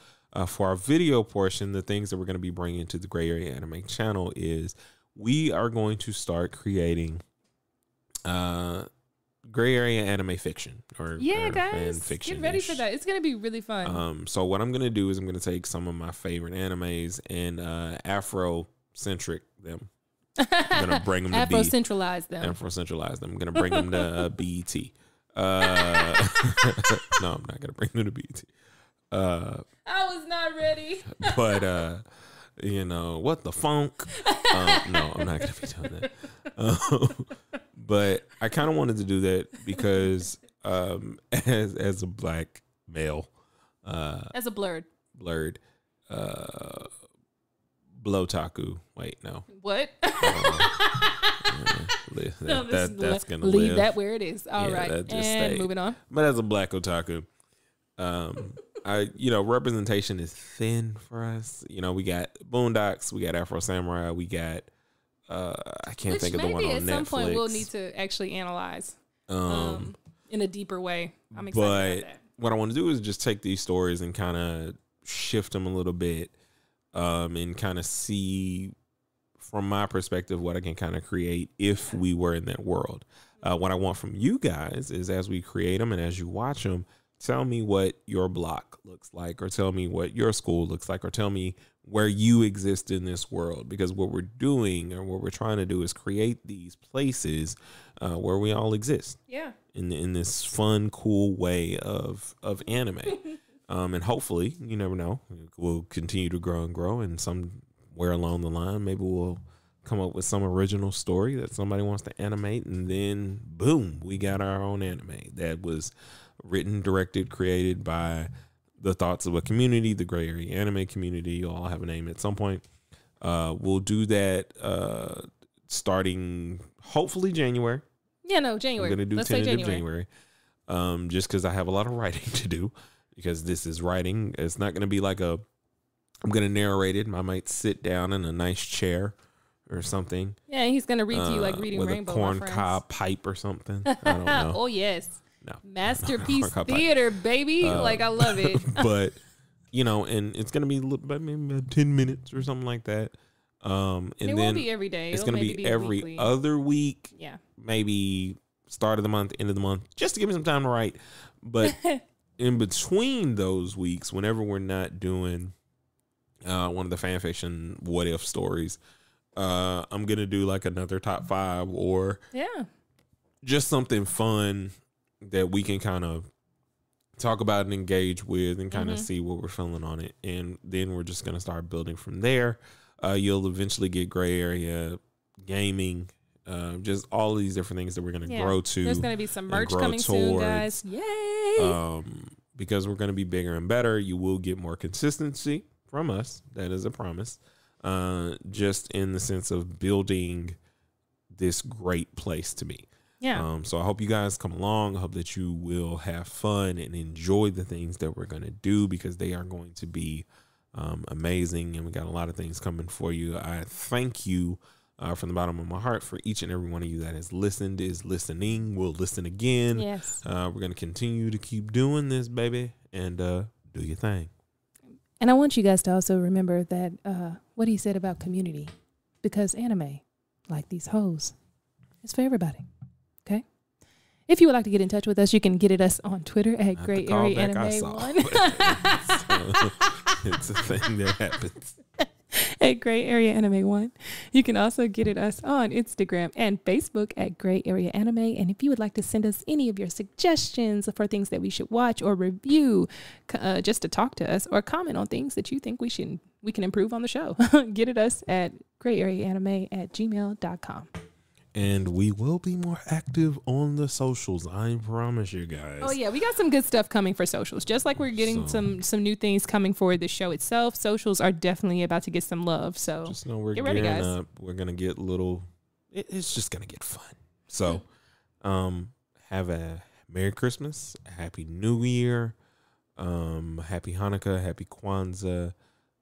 for our video portion, the things that we're going to be bringing to the Gray Area Anime channel is we are going to start creating Gray Area Anime fiction or guys, fan fiction. Get ready for that. It's going to be really fun. So what I'm going to do is I'm going to take some of my favorite animes and Afro-centric them. I'm going to bring them to Afro-centralize them. Afro-centralize them. I'm going to bring them to BET. No, I'm not going to bring them to BET. I was not ready. But you know what the funk? No, I'm not gonna be doing that. But I kind of wanted to do that because as a black male, as a blurred Blotaku. Wait, no. What? That's gonna leave live. that where it is. All right, and stay. Moving on. But as a black otaku, representation is thin for us. You know, we got Boondocks, we got Afro Samurai, we got I can't think of the one on Netflix. Maybe at some point we'll need to actually analyze in a deeper way. I'm excited about that. What I want to do is just take these stories and kind of shift them a little bit, and kind of see from my perspective what I can kind of create if we were in that world. What I want from you guys is, as we create them and as you watch them, tell me what your block looks like, or tell me what your school looks like, or tell me where you exist in this world. Because what we're doing, or what we're trying to do, is create these places where we all exist. Yeah. In this fun, cool way of anime. And hopefully, you never know, we'll continue to grow and grow, and somewhere along the line, maybe we'll come up with some original story that somebody wants to animate, and then boom, we got our own anime that was written, directed, created by the thoughts of a community, the Gray Area Anime community. You'll all have a name at some point. We'll do that starting hopefully January. Yeah, no, January. I'm going to do tentative January. Just because I have a lot of writing to do, because this is writing. It's not going to be like I'm going to narrate it. I might sit down in a nice chair or something. Yeah, he's going to read to you like reading with Rainbow. With a corn cob pipe or something. I don't know. Oh, yes. No. Masterpiece theater, baby. Like, I love it. But, and it's going to be maybe about 10 minutes or something like that. And it won't be every day. It's going to be every weekly. Other week. Yeah. Maybe start of the month, end of the month, just to give me some time to write. But in between those weeks, whenever we're not doing one of the fan fiction what if stories. I'm gonna do like another top 5 or just something fun that we can kind of talk about and engage with and kind of see what we're feeling on it. And then we're just gonna start building from there. You'll eventually get Gray Area Gaming. Just all these different things that we're going to grow to. There's going to be some merch coming soon, guys. Yay! Because we're going to be bigger and better. You will get more consistency from us. That is a promise. Just in the sense of building this great place to be. Yeah. So I hope you guys come along. I hope that you will have fun and enjoy the things that we're going to do, because they are going to be amazing. And we got a lot of things coming for you. I thank you from the bottom of my heart for each and every one of you that has listened, is listening, will listen again. Yes. We're going to continue to keep doing this, baby, and do your thing. And I want you guys to also remember that what he said about community, because anime, like these hoes, is for everybody. Okay? If you would like to get in touch with us, you can get at us on Twitter at Gray Area Anime 1. It's a thing that happens. At Gray Area Anime 1. You can also get at us on Instagram and Facebook at Gray Area Anime. And if you would like to send us any of your suggestions for things that we should watch or review, just to talk to us, or comment on things that you think we can improve on the show, get at us at grayareaanime@gmail.com. And we will be more active on the socials. I promise you guys. Oh, yeah. We got some good stuff coming for socials. Just like we're getting some new things coming for the show itself. Socials are definitely about to get some love. So just know we're get ready, gearing guys. up. We're going to get it's just going to get fun. So have a Merry Christmas, a Happy New Year, Happy Hanukkah, Happy Kwanzaa,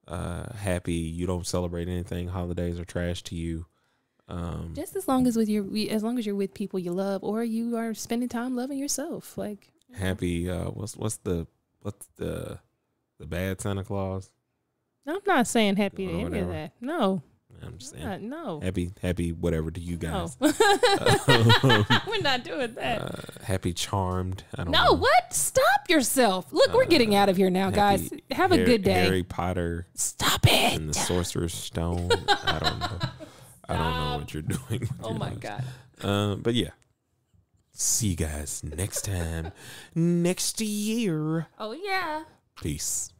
happy you don't celebrate anything. Holidays are trash to you. Just as long as you're with people you love, or you are spending time loving yourself, like happy. What's the bad Santa Claus? I'm not saying happy to any of that. No, I'm just saying no. Happy whatever to you guys. No. We're not doing that. Happy Charmed. I don't know. What? Stop yourself. Look, we're getting out of here now, guys. Have a good day. Harry Potter. Stop it. And the Sorcerer's Stone. I don't know. I don't know what you're doing. Oh my God. But yeah. See you guys next time. Next year. Oh yeah. Peace.